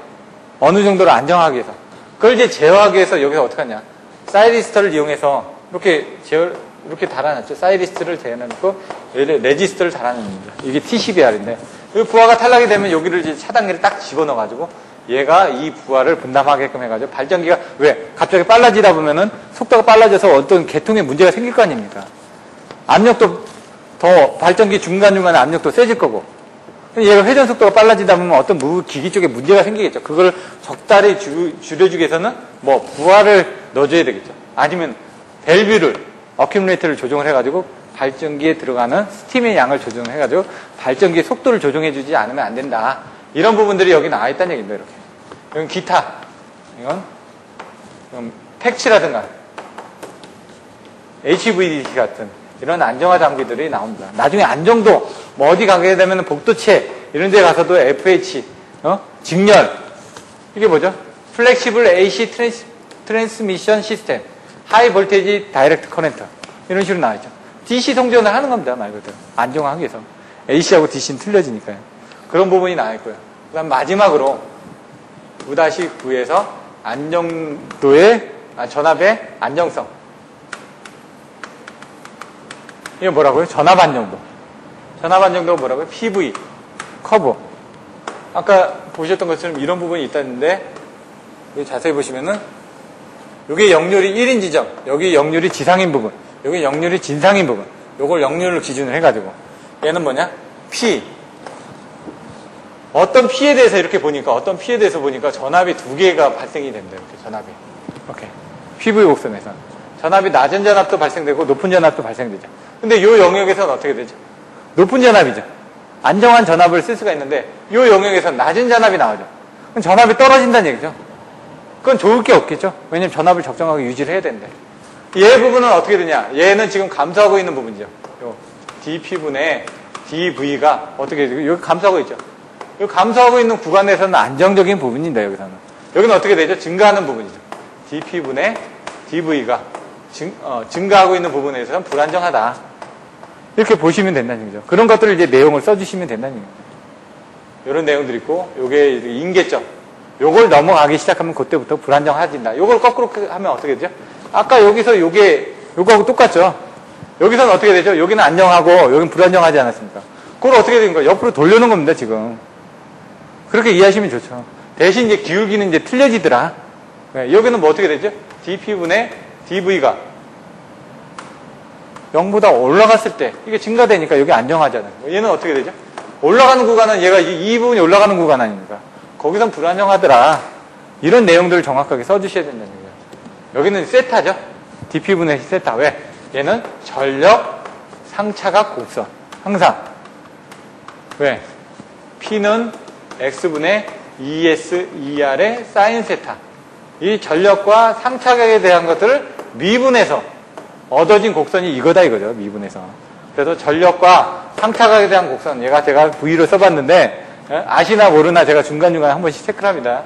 어느 정도로 안정하기 위해서. 그걸 이제 제어하기 위해서 여기서 어떻게 하냐. 사이리스터를 이용해서 이렇게 달아놨죠. 사이리스트를 재어놓고 레지스터를 달아놓습니다. 이게 TCBR인데 이 부하가 탈락이 되면 여기를 이제 차단기를 딱 집어넣어가지고 얘가 이 부하를 분담하게끔 해가지고 발전기가 왜 갑자기 빨라지다 보면은 속도가 빨라져서 어떤 계통에 문제가 생길 거 아닙니까? 압력도 더 발전기 중간중간에 압력도 세질 거고. 얘가 회전 속도가 빨라지다 보면 어떤 기기 쪽에 문제가 생기겠죠. 그걸 적당히 줄여주기 위해서는 뭐 부하를 넣어줘야 되겠죠. 아니면 밸브를 어큐뮬레이터를 조정을 해가지고 발전기에 들어가는 스팀의 양을 조정해가지고 발전기의 속도를 조정해주지 않으면 안 된다. 이런 부분들이 여기 나와 있다는 얘기입니다. 이렇게. 이건 기타. 이건 팩치라든가 HVDC 같은 이런 안정화 장비들이 나옵니다. 나중에 안정도 뭐 어디 가게 되면 복도체 이런 데 가서도 FH 직렬 이게 뭐죠? 플렉시블 AC 트랜스미션 시스템 하이 볼테이지 다이렉트 커렌트 이런 식으로 나와있죠. DC 송전을 하는 겁니다. 말 그대로 안정화하기 위해서 AC하고 DC는 틀려지니까요. 그런 부분이 나와있고요. 그 다음 마지막으로 9-9에서 안정도의 전압의 안정성 이게 뭐라고요? 전압 안정도. 전압 안정도가 뭐라고요? PV, 커브. 아까 보셨던 것처럼 이런 부분이 있다는데, 여기 자세히 보시면은, 여기 역률이 1인 지점, 여기 역률이 지상인 부분, 여기 역률이 진상인 부분, 요걸 역률로 기준으로 해가지고, 얘는 뭐냐? P. 어떤 P에 대해서 이렇게 보니까, 전압이 2개가 발생이 됩니다. 이렇게 전압이. 오케이. PV 곡선에서. 전압이 낮은 전압도 발생되고, 높은 전압도 발생되죠. 근데 이 영역에서는 어떻게 되죠? 높은 전압이죠. 안정한 전압을 쓸 수가 있는데 이 영역에서는 낮은 전압이 나오죠. 그럼 전압이 떨어진다는 얘기죠. 그건 좋을 게 없겠죠. 왜냐면 전압을 적정하게 유지를 해야 되는데. 얘 부분은 어떻게 되냐? 얘는 지금 감소하고 있는 부분이죠. 요 DP분의 DV가 어떻게 되죠? 여기 감소하고 있죠. 여기 감소하고 있는 구간에서는 안정적인 부분인데 여기서는. 여기는 어떻게 되죠? 증가하는 부분이죠. DP분의 DV가 증가하고 있는 부분에서는 불안정하다. 이렇게 보시면 된다는 얘기죠. 그런 것들을 이제 내용을 써주시면 된다는 얘기죠. 이런 내용들이 있고, 요게 인계점. 요걸 넘어가기 시작하면 그때부터 불안정해진다. 요걸 거꾸로 하면 어떻게 되죠? 아까 여기서 요거하고 똑같죠? 여기서는 어떻게 되죠? 여기는 안정하고, 여기는 불안정하지 않았습니까? 그걸 어떻게 된 거예요? 옆으로 돌려놓은 겁니다, 지금. 그렇게 이해하시면 좋죠. 대신 이제 기울기는 이제 틀려지더라. 여기는 뭐 어떻게 되죠? DP분의 DV가 0보다 올라갔을 때 이게 증가되니까 여기 안정하잖아요. 얘는 어떻게 되죠? 올라가는 구간은 얘가 이 부분이 올라가는 구간 아닙니까? 거기선 불안정하더라. 이런 내용들을 정확하게 써주셔야 된다는 거예요. 여기는 세타죠. DP분의 세타. 왜? 얘는 전력 상차각 곡선. 항상. 왜? P는 X분의 ES, ER의 사인 세타. 이 전력과 상차각에 대한 것들을 미분해서 얻어진 곡선이 이거다 이거죠. 미분해서. 그래서 전력과 상차각에 대한 곡선 제가 V로 써봤는데 아시나 모르나 제가 중간중간에 한 번씩 체크를 합니다.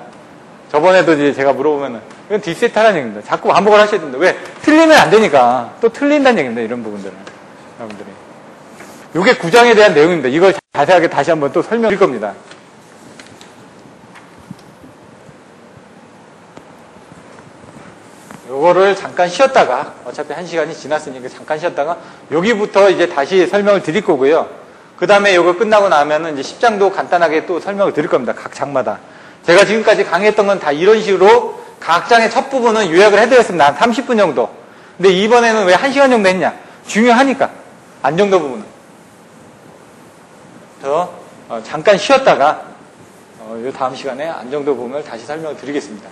저번에도 이제 제가 물어보면은 이건 D세타라는 얘기입니다. 자꾸 반복을 하셔야 됩니다. 왜? 틀리면 안 되니까. 또 틀린다는 얘기입니다. 이런 부분들은. 여러분들이. 이게 구장에 대한 내용입니다. 이걸 자세하게 다시 한번 또 설명드릴 겁니다. 요거를 잠깐 쉬었다가 어차피 1시간이 지났으니까 잠깐 쉬었다가 여기부터 이제 다시 설명을 드릴 거고요. 그 다음에 요거 끝나고 나면은 이제 10장도 간단하게 또 설명을 드릴 겁니다. 각 장마다. 제가 지금까지 강의했던 건 다 이런 식으로 각 장의 첫 부분은 요약을 해드렸습니다. 한 30분 정도. 근데 이번에는 왜 1시간 정도 했냐? 중요하니까. 안정도 부분은. 그래서 잠깐 쉬었다가 요 다음 시간에 안정도 부분을 다시 설명을 드리겠습니다.